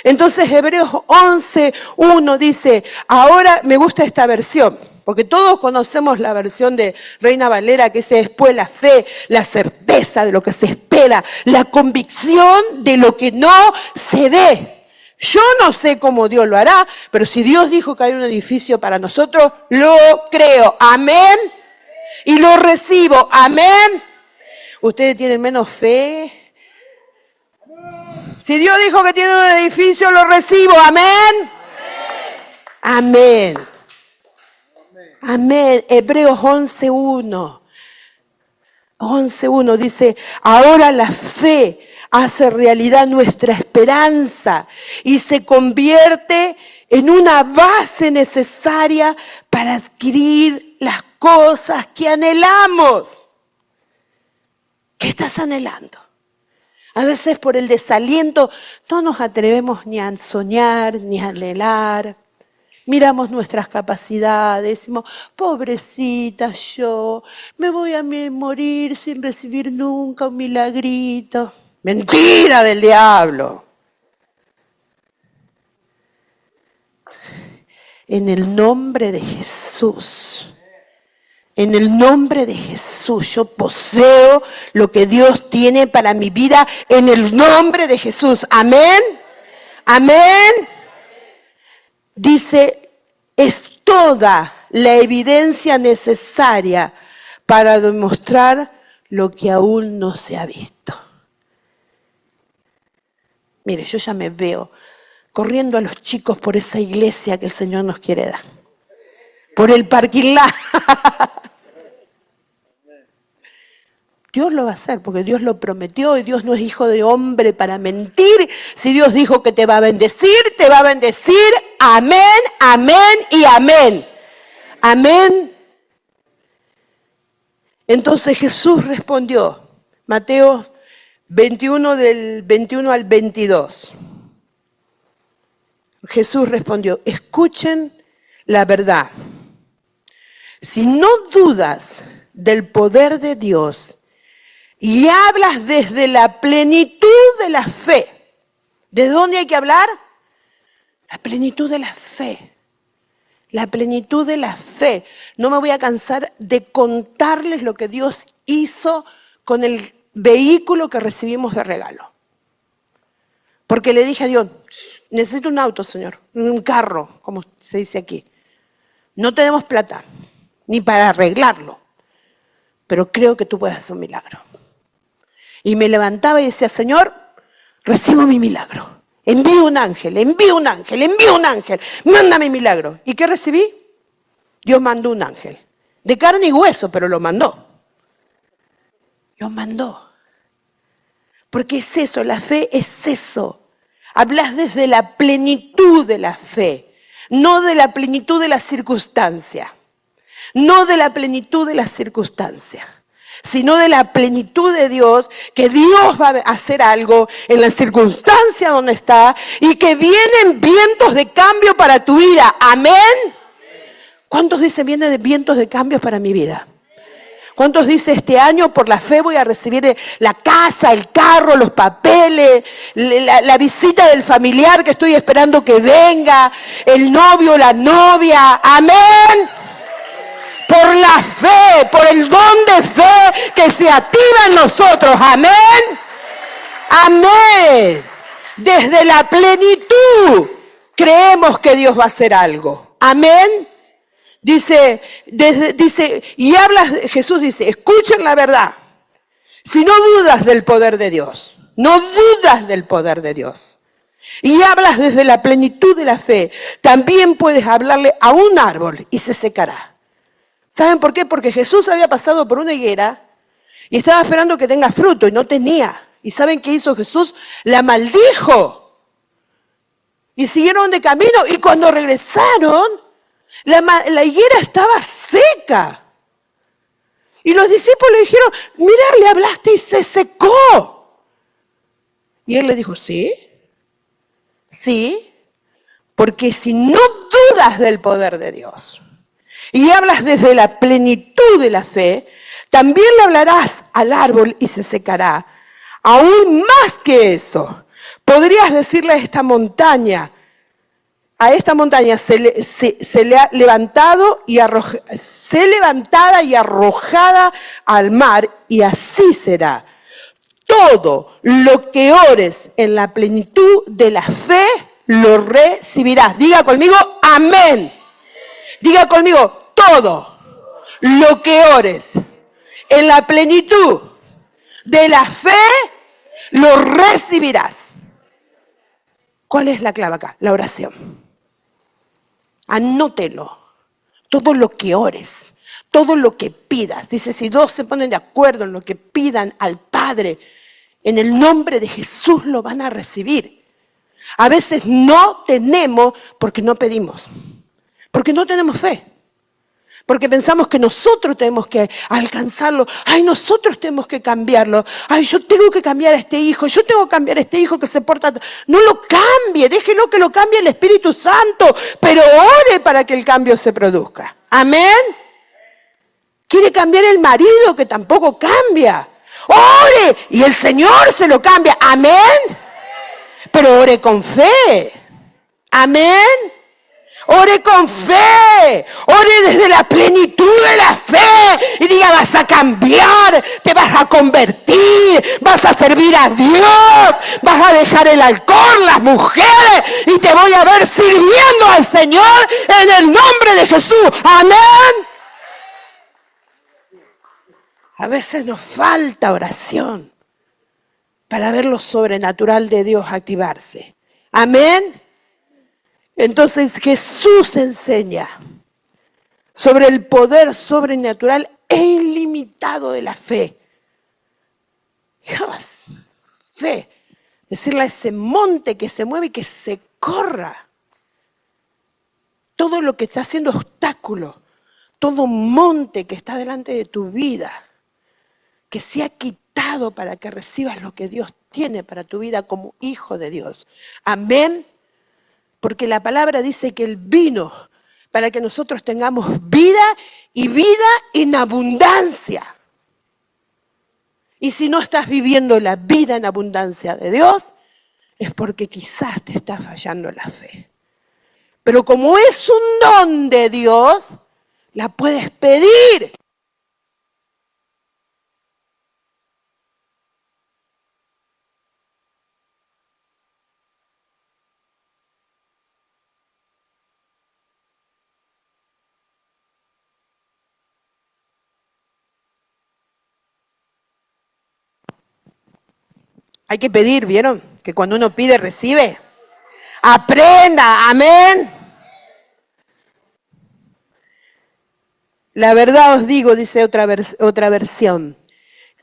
Entonces Hebreos 11:1 dice, ahora me gusta esta versión, porque todos conocemos la versión de Reina Valera, que dice después la fe, la certeza de lo que se espera, la convicción de lo que no se ve. Yo no sé cómo Dios lo hará, pero si Dios dijo que hay un edificio para nosotros, lo creo. Amén. Y lo recibo. Amén. ¿Ustedes tienen menos fe? Si Dios dijo que tiene un edificio, lo recibo. Amén. Amén. Amén. Hebreos 11:1. 11:1 dice, ahora la fe hace realidad nuestra esperanza y se convierte en una base necesaria para adquirir las cosas que anhelamos. ¿Qué estás anhelando? A veces por el desaliento no nos atrevemos ni a soñar, ni a anhelar. Miramos nuestras capacidades, decimos, pobrecita yo, me voy a morir sin recibir nunca un milagrito. Mentira del diablo. En el nombre de Jesús. En el nombre de Jesús, yo poseo lo que Dios tiene para mi vida en el nombre de Jesús. Amén. Amén. Dice, es toda la evidencia necesaria para demostrar lo que aún no se ha visto. Mire, yo ya me veo corriendo a los chicos por esa iglesia que el Señor nos quiere dar. Por el parking lot. Dios lo va a hacer porque Dios lo prometió y Dios no es hijo de hombre para mentir. Si Dios dijo que te va a bendecir, te va a bendecir. Amén, amén y amén. Amén. Entonces Jesús respondió, Mateo 21 del 21 al 22. Jesús respondió, escuchen la verdad. Si no dudas del poder de Dios y hablas desde la plenitud de la fe, ¿de dónde hay que hablar? La plenitud de la fe. La plenitud de la fe. No me voy a cansar de contarles lo que Dios hizo con el vehículo que recibimos de regalo. Porque le dije a Dios, necesito un auto, Señor, un carro, como se dice aquí. No tenemos plata, ni para arreglarlo, pero creo que tú puedes hacer un milagro. Y me levantaba y decía, Señor, recibo mi milagro. Envío un ángel, envío un ángel, envío un ángel. Mándame mi milagro. ¿Y qué recibí? Dios mandó un ángel. De carne y hueso, pero lo mandó. Lo mandó. Porque es eso, la fe es eso. Hablas desde la plenitud de la fe, no de la plenitud de la circunstancia. No de la plenitud de la circunstancia, sino de la plenitud de Dios, que Dios va a hacer algo en la circunstancia donde está y que vienen vientos de cambio para tu vida. Amén. ¿Cuántos dicen vienen vientos de cambio para mi vida? ¿Cuántos dicen este año por la fe voy a recibir la casa, el carro, los papeles, la visita del familiar que estoy esperando que venga, el novio, la novia? Amén. Por la fe, por el don de fe que se activa en nosotros. Amén. Amén. Desde la plenitud creemos que Dios va a hacer algo. Amén. Dice, y Jesús dice, escuchen la verdad. Si no dudas del poder de Dios, no dudas del poder de Dios, y hablas desde la plenitud de la fe, también puedes hablarle a un árbol y se secará. ¿Saben por qué? Porque Jesús había pasado por una higuera y estaba esperando que tenga fruto y no tenía. ¿Y saben qué hizo Jesús? La maldijo. Y siguieron de camino y cuando regresaron, la higuera estaba seca. Y los discípulos le dijeron, mira, le hablaste y se secó. Y él le dijo, sí, porque si no dudas del poder de Dios y hablas desde la plenitud de la fe, también le hablarás al árbol y se secará. Aún más que eso, podrías decirle a esta montaña se le ha levantado y sé levantada y arrojada al mar, y así será. Todo lo que ores en la plenitud de la fe, lo recibirás. Diga conmigo, amén. Diga conmigo, todo lo que ores en la plenitud de la fe, lo recibirás. ¿Cuál es la clave acá? La oración. Anótelo. Todo lo que ores, todo lo que pidas. Dice, si dos se ponen de acuerdo en lo que pidan al Padre, en el nombre de Jesús lo van a recibir. A veces no tenemos porque no pedimos. Porque no tenemos fe. Porque pensamos que nosotros tenemos que alcanzarlo. Ay, nosotros tenemos que cambiarlo. Ay, yo tengo que cambiar a este hijo. Yo tengo que cambiar a este hijo que se porta... No lo cambie, déjelo que lo cambie el Espíritu Santo. Pero ore para que el cambio se produzca. Amén. Quiere cambiar el marido que tampoco cambia. Ore y el Señor se lo cambia. Amén. Pero ore con fe. Amén. Ore con fe, ore desde la plenitud de la fe y diga, vas a cambiar, te vas a convertir, vas a servir a Dios, vas a dejar el alcohol, las mujeres y te voy a ver sirviendo al Señor en el nombre de Jesús. Amén. A veces nos falta oración para ver lo sobrenatural de Dios activarse. Amén. Entonces Jesús enseña sobre el poder sobrenatural e ilimitado de la fe. Dios, fe. Decirle a ese monte que se mueve y que se corra. Todo lo que está haciendo obstáculo, todo monte que está delante de tu vida, que sea quitado para que recibas lo que Dios tiene para tu vida como hijo de Dios. Amén. Porque la palabra dice que Él vino para que nosotros tengamos vida y vida en abundancia. Y si no estás viviendo la vida en abundancia de Dios, es porque quizás te está fallando la fe. Pero como es un don de Dios, la puedes pedir. Hay que pedir, ¿vieron? Que cuando uno pide, recibe. Aprenda, amén. La verdad os digo, dice otra versión,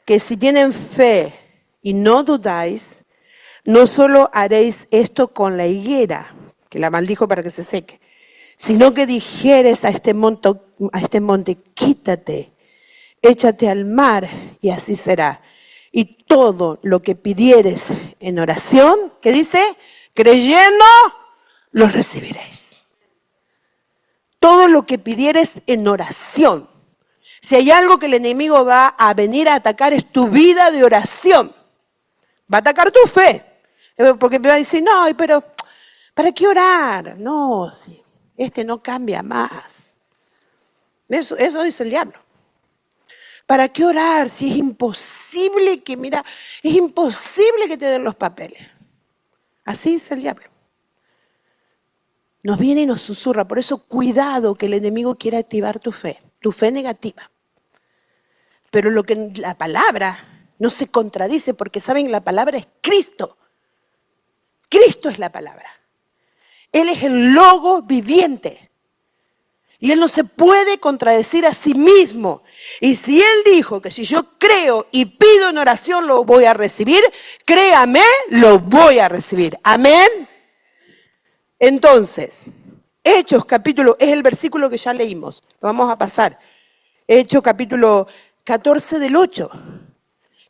que si tienen fe y no dudáis, no solo haréis esto con la higuera, que la maldijo para que se seque, sino que dijeres a este monte, quítate, échate al mar, y así será. Y todo lo que pidieres en oración, ¿qué dice? Creyendo, los recibiréis. Todo lo que pidieres en oración. Si hay algo que el enemigo va a venir a atacar es tu vida de oración. Va a atacar tu fe. Porque me va a decir, no, pero ¿para qué orar? No, sí, no cambia más. Eso dice el diablo. ¿Para qué orar si es imposible es imposible que te den los papeles? Así dice el diablo. Nos viene y nos susurra. Por eso cuidado que el enemigo quiera activar tu fe negativa. Pero lo que la palabra no se contradice, porque saben, la palabra es Cristo. Cristo es la palabra. Él es el logo viviente. Y Él no se puede contradecir a sí mismo. Y si Él dijo que si yo creo y pido en oración lo voy a recibir, créame, lo voy a recibir. Amén. Entonces, Hechos capítulo, es el versículo que ya leímos. Lo vamos a pasar. Hechos capítulo 14 del 8.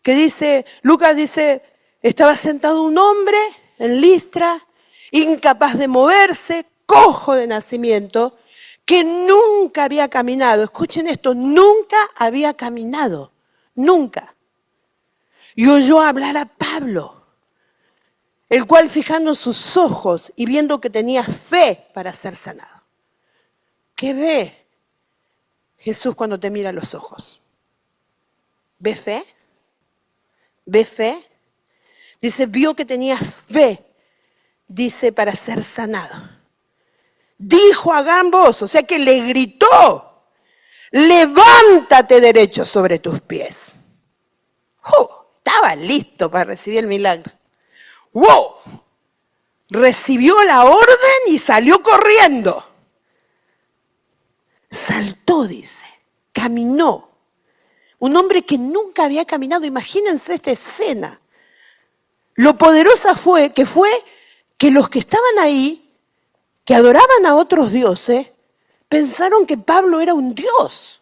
Que dice, Lucas dice, estaba sentado un hombre en Listra, incapaz de moverse, cojo de nacimiento, que nunca había caminado. Escuchen esto, nunca había caminado, nunca. Y oyó hablar a Pablo, el cual fijando sus ojos y viendo que tenía fe para ser sanado. ¿Qué ve Jesús cuando te mira a los ojos? ¿Ve fe? ¿Ve fe? Dice, vio que tenía fe, dice, para ser sanado. Dijo a gran voz, o sea que le gritó, levántate derecho sobre tus pies. Estaba listo para recibir el milagro. ¡Wow! Recibió la orden y salió corriendo. Saltó, dice, caminó. Un hombre que nunca había caminado, imagínense esta escena. Lo poderosa fue que los que estaban ahí, que adoraban a otros dioses, pensaron que Pablo era un dios.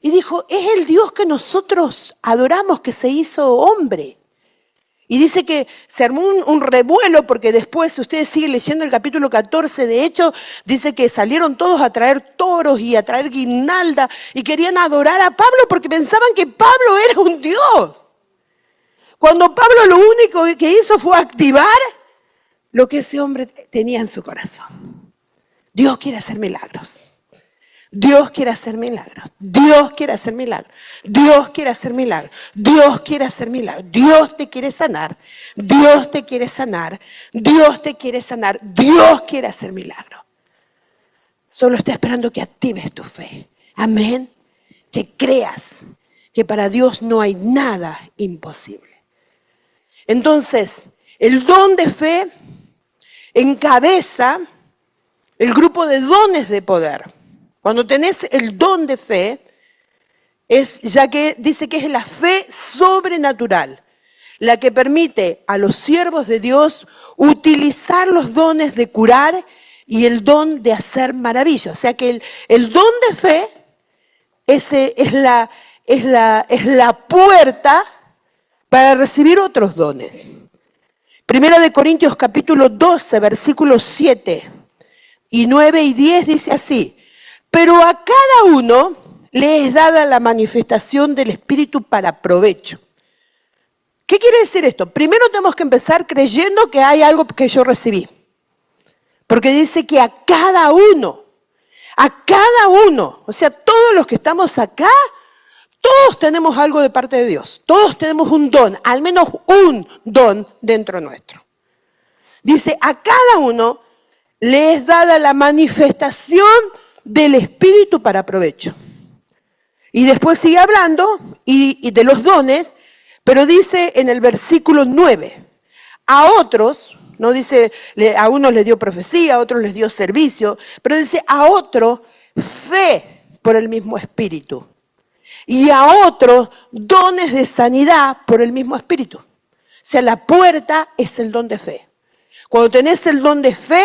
Y dijo, es el Dios que nosotros adoramos, que se hizo hombre. Y dice que se armó un revuelo, porque después, si ustedes siguen leyendo el capítulo 14, de hecho, dice que salieron todos a traer toros y a traer guirnalda y querían adorar a Pablo porque pensaban que Pablo era un dios. Cuando Pablo lo único que hizo fue activar lo que ese hombre tenía en su corazón. Dios quiere hacer milagros. Dios quiere hacer milagros. Dios quiere hacer milagros. Dios quiere hacer milagros. Dios quiere hacer milagros. Dios te quiere sanar. Dios te quiere sanar. Dios te quiere sanar. Dios quiere hacer milagros. Solo está esperando que actives tu fe. Amén. Que creas que para Dios no hay nada imposible. Entonces, el don de fe encabeza el grupo de dones de poder. Cuando tenés el don de fe, ya que dice que es la fe sobrenatural, la que permite a los siervos de Dios utilizar los dones de curar y el don de hacer maravillas. O sea que el don de fe es la puerta para recibir otros dones. Primero de Corintios capítulo 12, versículos 7 y 9 y 10 dice así: pero a cada uno le es dada la manifestación del Espíritu para provecho. ¿Qué quiere decir esto? Primero tenemos que empezar creyendo que hay algo que yo recibí. Porque dice que a cada uno, o sea, todos los que estamos acá, todos tenemos algo de parte de Dios. Todos tenemos un don, al menos un don dentro nuestro. Dice, a cada uno le es dada la manifestación del Espíritu para provecho. Y después sigue hablando y de los dones, pero dice en el versículo 9, a otros, no dice, a unos les dio profecía, a otros les dio servicio, pero dice a otros fe por el mismo Espíritu. Y a otros dones de sanidad por el mismo Espíritu. O sea, la puerta es el don de fe. Cuando tenés el don de fe,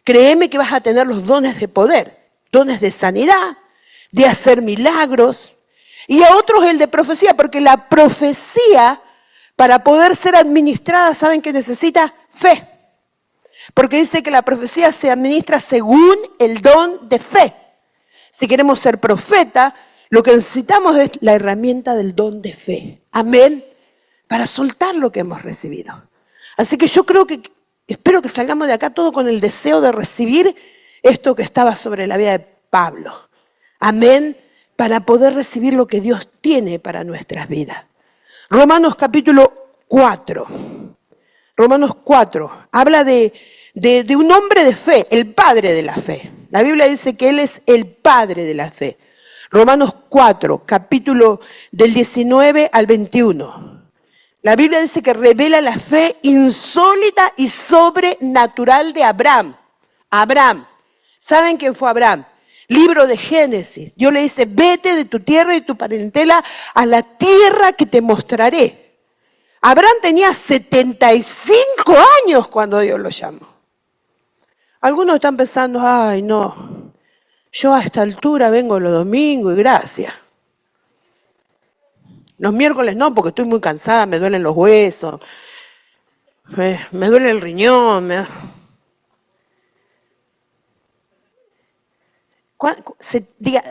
créeme que vas a tener los dones de poder, dones de sanidad, de hacer milagros, y a otros el de profecía, porque la profecía, para poder ser administrada, ¿saben que necesita? Fe. Porque dice que la profecía se administra según el don de fe. Si queremos ser profeta, lo que necesitamos es la herramienta del don de fe. Amén. Para soltar lo que hemos recibido. Así que yo espero que salgamos de acá todo con el deseo de recibir esto que estaba sobre la vida de Pablo. Amén. Para poder recibir lo que Dios tiene para nuestras vidas. Romanos capítulo 4. Romanos 4. Habla de un hombre de fe, el padre de la fe. La Biblia dice que Él es el padre de la fe. Romanos 4, capítulo del 19 al 21. La Biblia dice que revela la fe insólita y sobrenatural de Abraham. Abraham. ¿Saben quién fue Abraham? Libro de Génesis. Dios le dice, vete de tu tierra y tu parentela a la tierra que te mostraré. Abraham tenía 75 años cuando Dios lo llamó. Algunos están pensando, ay no, yo a esta altura vengo los domingos y gracias. Los miércoles no, porque estoy muy cansada, me duelen los huesos, me duele el riñón.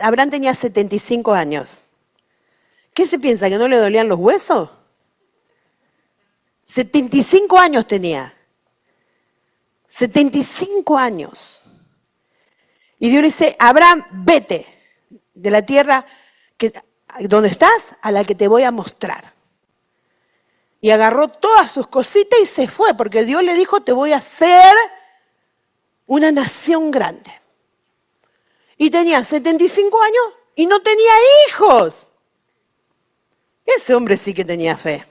Abraham tenía 75 años. ¿Qué se piensa, que no le dolían los huesos? 75 años tenía. 75 años. Y Dios le dice, Abraham, vete de la tierra donde estás a la que te voy a mostrar. Y agarró todas sus cositas y se fue, porque Dios le dijo, te voy a hacer una nación grande. Y tenía 75 años y no tenía hijos. Ese hombre sí que tenía fe.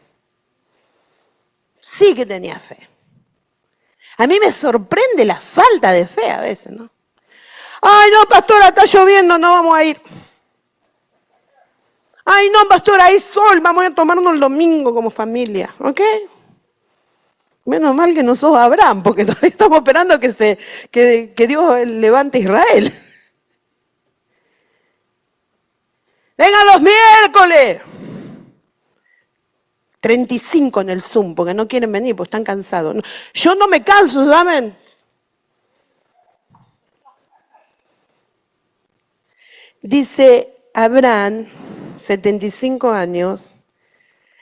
Sí que tenía fe. A mí me sorprende la falta de fe a veces, ¿no? Ay, no, pastora, está lloviendo, no vamos a ir. Ay, no, pastora, hay sol, vamos a tomarnos el domingo como familia, ¿ok? Menos mal que no sos Abraham, porque todavía estamos esperando que Dios levante a Israel. ¡Vengan los miércoles! 35 en el Zoom, porque no quieren venir, porque están cansados. Yo no me canso, ¿saben? Dice Abraham, 75 años,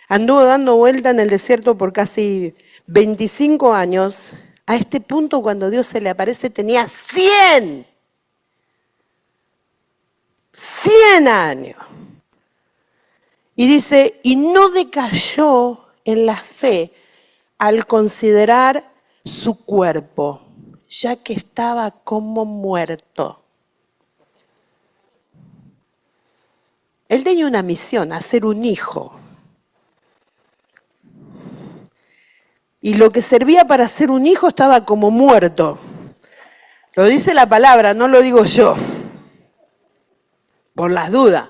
anduvo dando vuelta en el desierto por casi 25 años. A este punto, cuando Dios se le aparece, tenía 100 años. Y dice, y no decayó en la fe al considerar su cuerpo, ya que estaba como muerto. Él tenía una misión, hacer un hijo. y lo que servía para ser un hijo estaba como muerto. Lo dice la palabra, no lo digo yo, por las dudas.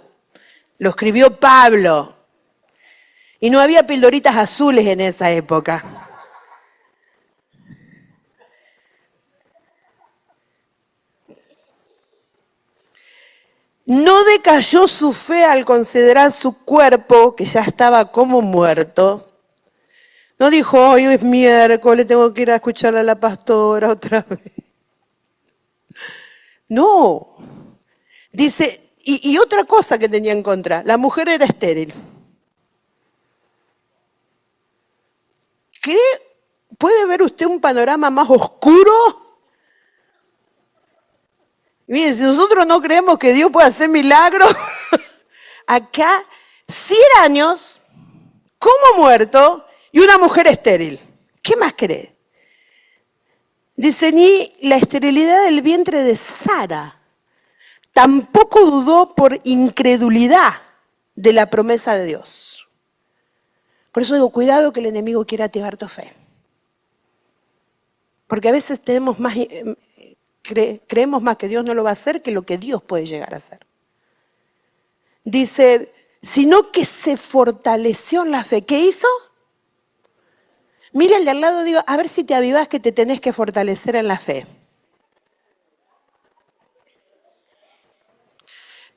Lo escribió Pablo. Y no había pildoritas azules en esa época. No decayó su fe al considerar su cuerpo, que ya estaba como muerto. No dijo, hoy es miércoles, tengo que ir a escuchar a la pastora otra vez. No. Dice, y otra cosa que tenía en contra, la mujer era estéril. ¿Puede ver usted un panorama más oscuro? Miren, si nosotros no creemos que Dios puede hacer milagros, acá 100 años, como muerto, y una mujer estéril. ¿Qué más cree? Dice, ni la esterilidad del vientre de Sara tampoco dudó por incredulidad de la promesa de Dios. Por eso digo, cuidado que el enemigo quiera activar tu fe. Porque a veces tenemos más, creemos más que Dios no lo va a hacer que lo que Dios puede llegar a hacer. Dice, sino que se fortaleció en la fe. ¿Qué hizo? Mira al de al lado, digo, a ver si te avivás que te tenés que fortalecer en la fe.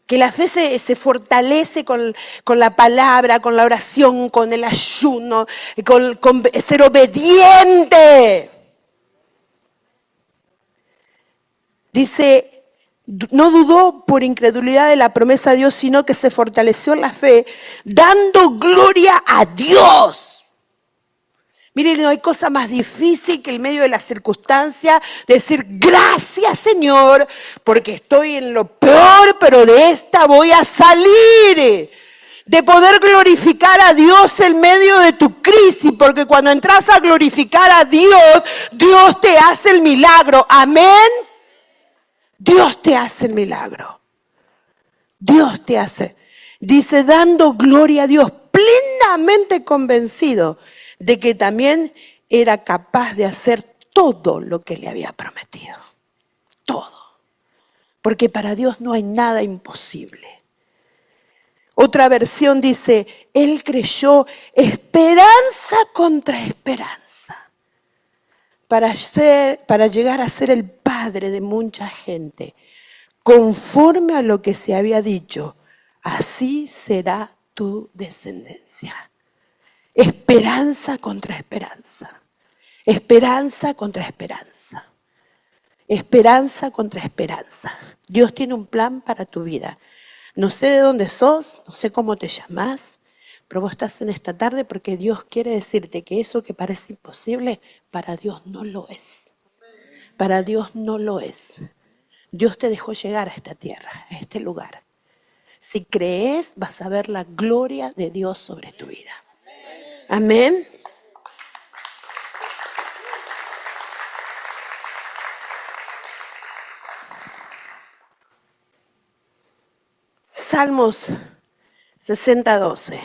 Que la fe se fortalece con la palabra, con la oración, con el ayuno, con ser obediente. Dice, no dudó por incredulidad de la promesa de Dios, sino que se fortaleció en la fe, dando gloria a Dios. Miren, no hay cosa más difícil que en medio de la circunstancia decir, gracias Señor, porque estoy en lo peor, pero de esta voy a salir. De poder glorificar a Dios en medio de tu crisis, porque cuando entras a glorificar a Dios, Dios te hace el milagro. Amén. Dios te hace el milagro. Dios te hace. Dice, dando gloria a Dios, plenamente convencido de que también era capaz de hacer todo lo que le había prometido. Todo. Porque para Dios no hay nada imposible. Otra versión dice, él creyó esperanza contra esperanza. Para llegar a ser el padre de mucha gente. Conforme a lo que se había dicho, así será tu descendencia. Esperanza contra esperanza. Esperanza contra esperanza. Esperanza contra esperanza. Dios tiene un plan para tu vida. No sé de dónde sos, no sé cómo te llamás, pero vos estás en esta tarde porque Dios quiere decirte que eso que parece imposible, para Dios no lo es. Para Dios no lo es. Dios te dejó llegar a esta tierra, a este lugar. Si crees, vas a ver la gloria de Dios sobre tu vida. Amén. Salmos 60:12.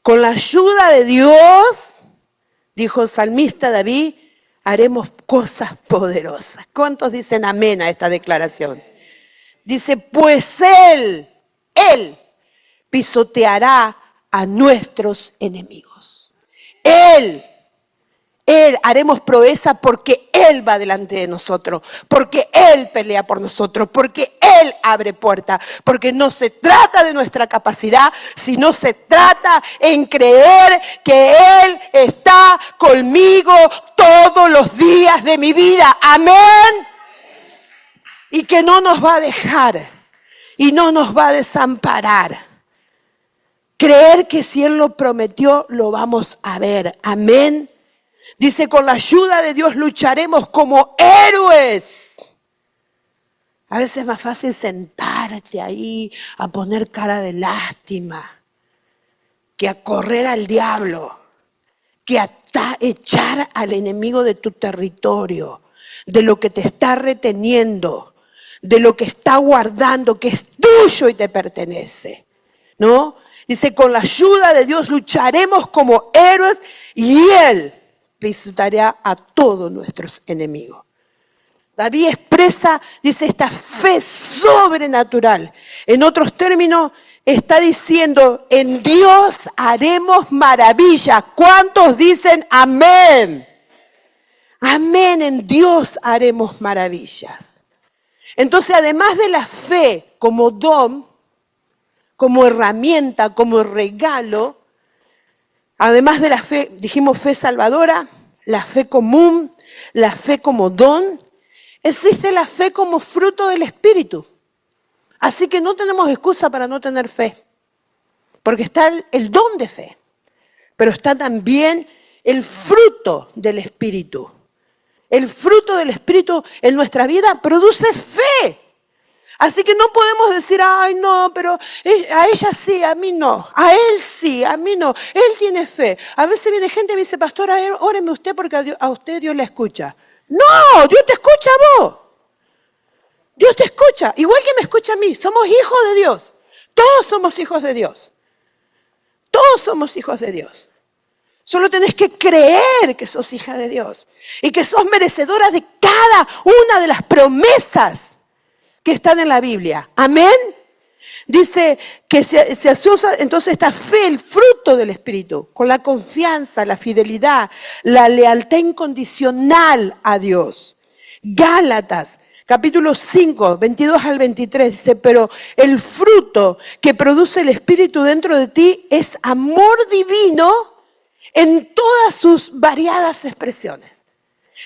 Con la ayuda de Dios, dijo el salmista David, haremos cosas poderosas. ¿Cuántos dicen amén a esta declaración? Dice, pues Él pisoteará a nuestros enemigos. Él haremos proeza porque Él va delante de nosotros, porque Él pelea por nosotros, porque Él abre puertas, porque no se trata de nuestra capacidad, sino se trata en creer que Él está conmigo todos los días de mi vida. Amén. Y que no nos va a dejar y no nos va a desamparar. Creer que si Él lo prometió, lo vamos a ver. Amén. Dice, con la ayuda de Dios lucharemos como héroes. A veces es más fácil sentarte ahí a poner cara de lástima que a correr al diablo, que a echar al enemigo de tu territorio, de lo que te está reteniendo, de lo que está guardando, que es tuyo y te pertenece, ¿no? Dice, con la ayuda de Dios lucharemos como héroes y Él pisoteará a todos nuestros enemigos. David expresa, dice, esta fe sobrenatural. En otros términos, está diciendo, en Dios haremos maravillas. ¿Cuántos dicen amén? Amén, en Dios haremos maravillas. Entonces, además de la fe como don, como herramienta, como regalo, además de la fe, dijimos fe salvadora, la fe común, la fe como don, existe la fe como fruto del Espíritu. Así que no tenemos excusa para no tener fe, porque está el don de fe, pero está también el fruto del Espíritu. El fruto del Espíritu en nuestra vida produce fe. Así que no podemos decir, ay no, pero a ella sí, a mí no. A él sí, a mí no. Él tiene fe. A veces viene gente y me dice, pastora, óreme usted porque a usted Dios le escucha. No, Dios te escucha a vos. Dios te escucha, igual que me escucha a mí. Somos hijos de Dios. Todos somos hijos de Dios. Todos somos hijos de Dios. Solo tenés que creer que sos hija de Dios y que sos merecedora de cada una de las promesas que están en la Biblia. Amén. Dice que se asocia entonces esta fe, el fruto del Espíritu, con la confianza, la fidelidad, la lealtad incondicional a Dios. Gálatas, capítulo 5, 22 al 23, dice, pero el fruto que produce el Espíritu dentro de ti es amor divino en todas sus variadas expresiones.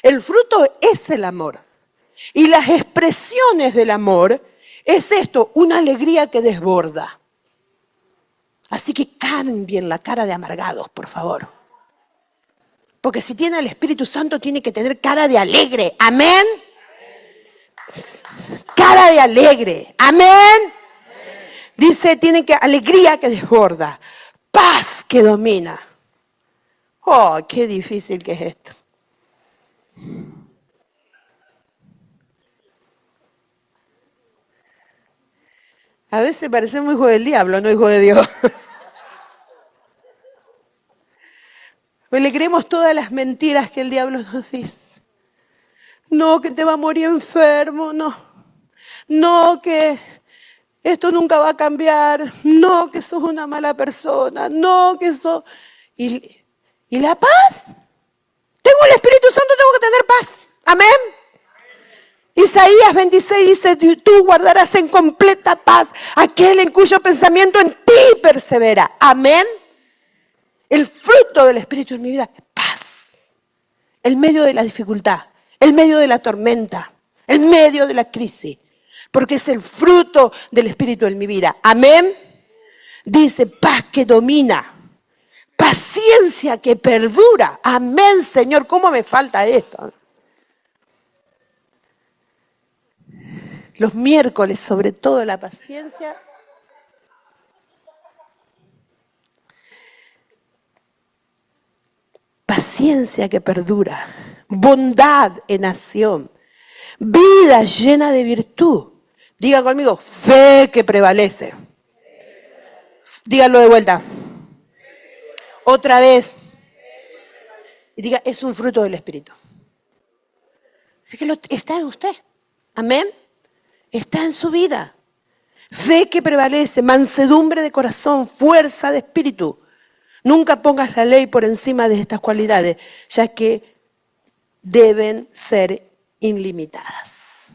El fruto es el amor. Y las expresiones del amor es esto, una alegría que desborda. Así que cambien la cara de amargados, por favor. Porque si tiene el Espíritu Santo, tiene que tener cara de alegre. ¿Amén? Cara de alegre. ¿Amén? Dice, tiene que alegría que desborda. Paz que domina. Oh, qué difícil que es esto. A veces parecemos hijos del diablo, no hijos de Dios. Pues le creemos todas las mentiras que el diablo nos dice. No, que te va a morir enfermo, no. No, que esto nunca va a cambiar. No, que sos una mala persona. No, que sos... ¿Y la paz? Tengo el Espíritu Santo, tengo que tener paz. Amén. Isaías 26 dice, tú guardarás en completa paz aquel en cuyo pensamiento en ti persevera. Amén. El fruto del Espíritu en mi vida es paz. En medio de la dificultad, en medio de la tormenta, en medio de la crisis. Porque es el fruto del Espíritu en mi vida. Amén. Dice, paz que domina. Paciencia que perdura. Amén, Señor. ¿Cómo me falta esto? Los miércoles, sobre todo, la paciencia. Paciencia que perdura. Bondad en acción. Vida llena de virtud. Diga conmigo, fe que prevalece. Díganlo de vuelta. Otra vez. Y diga, es un fruto del Espíritu. Así que está en usted. Amén. Está en su vida. Fe que prevalece, mansedumbre de corazón, fuerza de espíritu. Nunca pongas la ley por encima de estas cualidades, ya que deben ser ilimitadas.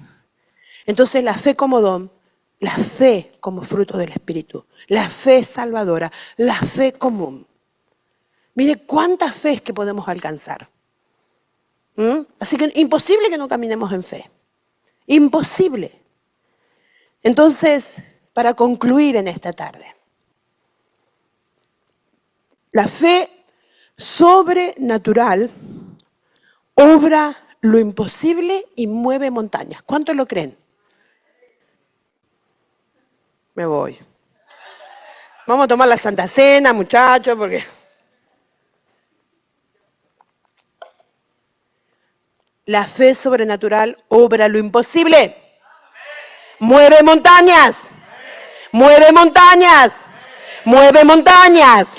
Entonces la fe como don, la fe como fruto del Espíritu, la fe salvadora, la fe común. Mire cuántas fe que podemos alcanzar. Así que imposible que no caminemos en fe. Imposible. Entonces, para concluir en esta tarde, la fe sobrenatural obra lo imposible y mueve montañas. ¿Cuántos lo creen? Me voy. Vamos a tomar la Santa Cena, muchachos, porque... La fe sobrenatural obra lo imposible. Mueve montañas. Mueve montañas. mueve montañas.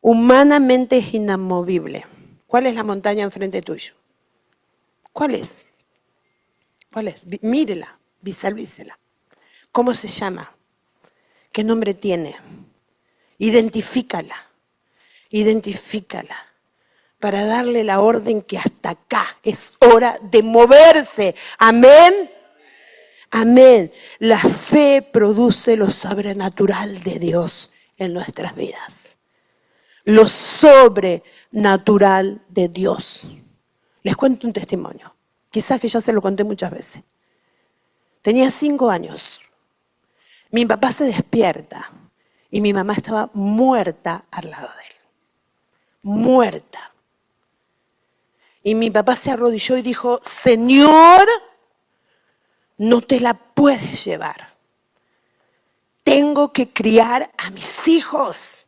Humanamente es inamovible. ¿Cuál es la montaña enfrente tuyo? ¿Cuál es? ¿Cuál es? Mírela, visualícela. ¿Cómo se llama? ¿Qué nombre tiene? Identifícala. Identifícala. Para darle la orden que hasta acá es hora de moverse. Amén. Amén. La fe produce lo sobrenatural de Dios en nuestras vidas. Lo sobrenatural de Dios. Les cuento un testimonio. Quizás que ya se lo conté muchas veces. Tenía 5 años. Mi papá se despierta y mi mamá estaba muerta al lado de él. Muerta. Y mi papá se arrodilló y dijo, Señor, no te la puedes llevar. Tengo que criar a mis hijos.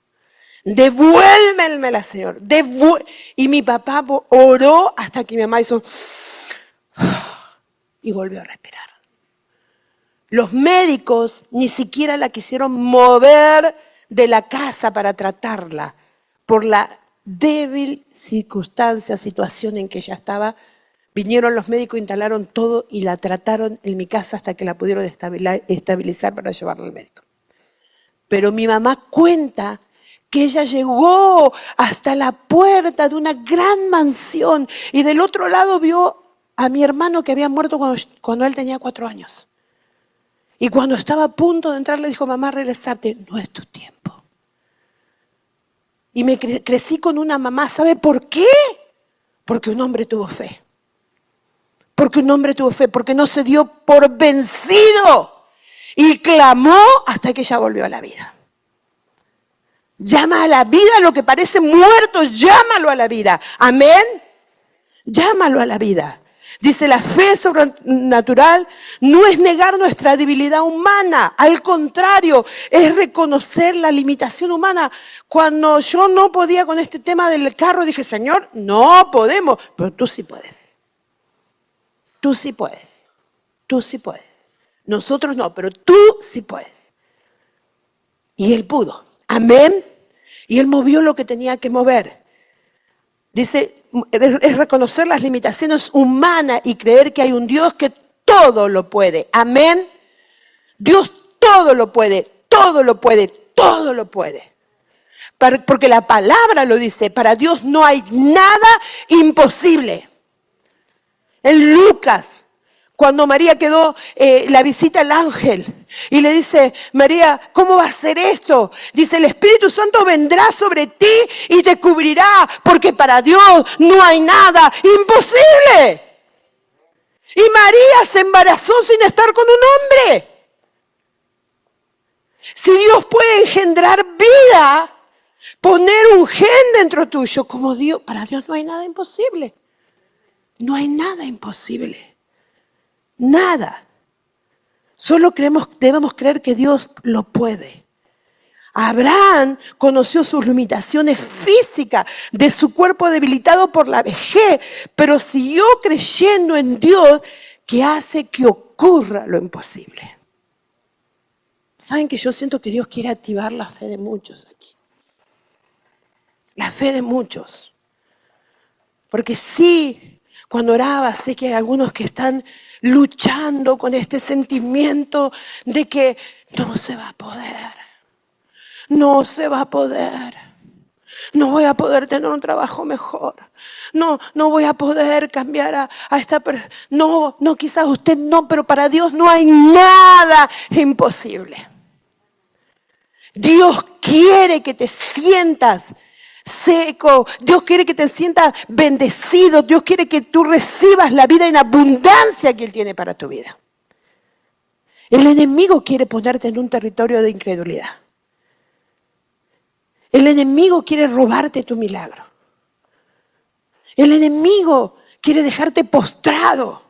Devuélvemela, Señor. Y mi papá oró hasta que mi mamá hizo y volvió a respirar. Los médicos ni siquiera la quisieron mover de la casa para tratarla por la débil situación en que ella estaba. Vinieron los médicos, instalaron todo y la trataron en mi casa hasta que la pudieron estabilizar para llevarla al médico. Pero mi mamá cuenta que ella llegó hasta la puerta de una gran mansión y del otro lado vio a mi hermano que había muerto cuando él tenía 4 años. Y cuando estaba a punto de entrar le dijo, mamá, regresate, no es tu tiempo. Y me crecí con una mamá, ¿sabe por qué? Porque un hombre tuvo fe. Porque un hombre tuvo fe, porque no se dio por vencido y clamó hasta que ella volvió a la vida. Llama a la vida lo que parece muerto, llámalo a la vida. Amén. Llámalo a la vida. Dice, la fe sobrenatural no es negar nuestra debilidad humana. Al contrario, es reconocer la limitación humana. Cuando yo no podía con este tema del carro, dije, Señor, no podemos. Pero tú sí puedes. Tú sí puedes. Tú sí puedes. Nosotros no, pero tú sí puedes. Y él pudo. Amén. Y él movió lo que tenía que mover. Dice, es reconocer las limitaciones humanas y creer que hay un Dios que todo lo puede. Amén. Dios todo lo puede, todo lo puede, todo lo puede. Porque la palabra lo dice, para Dios no hay nada imposible. En Lucas, cuando María quedó, la visita al ángel y le dice, María, ¿cómo va a ser esto? Dice, el Espíritu Santo vendrá sobre ti y te cubrirá, porque para Dios no hay nada imposible. Y María se embarazó sin estar con un hombre. Si Dios puede engendrar vida, poner un gen dentro tuyo, como Dios, para Dios no hay nada imposible. No hay nada imposible. Nada. Solo debemos creer que Dios lo puede. Abraham conoció sus limitaciones físicas de su cuerpo debilitado por la vejez, pero siguió creyendo en Dios que hace que ocurra lo imposible. ¿Saben que yo siento que Dios quiere activar la fe de muchos aquí? La fe de muchos. Porque sí, cuando oraba, sé que hay algunos que están luchando con este sentimiento de que no se va a poder. No se va a poder. No voy a poder tener un trabajo mejor. No voy a poder cambiar a esta persona. No, quizás usted no, pero para Dios no hay nada imposible. Dios quiere que te sientas seco. Dios quiere que te sientas bendecido. Dios quiere que tú recibas la vida en abundancia que Él tiene para tu vida. El enemigo quiere ponerte en un territorio de incredulidad. El enemigo quiere robarte tu milagro. El enemigo quiere dejarte postrado.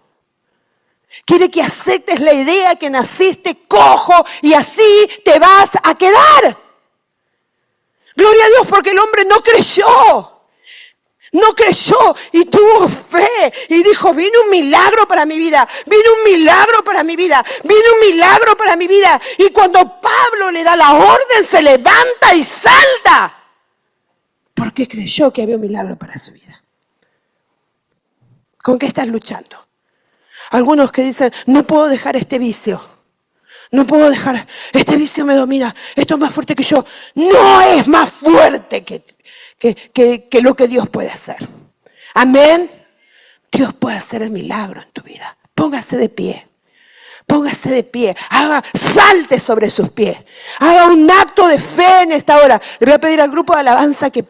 Quiere que aceptes la idea que naciste cojo y así te vas a quedar. Gloria a Dios porque el hombre no creyó. No creyó y tuvo fe y dijo, vino un milagro para mi vida, vino un milagro para mi vida, vino un milagro para mi vida. Y cuando Pablo le da la orden, se levanta y salta. Porque creyó que había un milagro para su vida. ¿Con qué estás luchando? Algunos que dicen, no puedo dejar este vicio. No puedo dejar, este vicio me domina, esto es más fuerte que yo. No es más fuerte que lo que Dios puede hacer. Amén. Dios puede hacer el milagro en tu vida. Póngase de pie. Póngase de pie. Salte sobre sus pies. Haga un acto de fe en esta hora. Le voy a pedir al grupo de alabanza que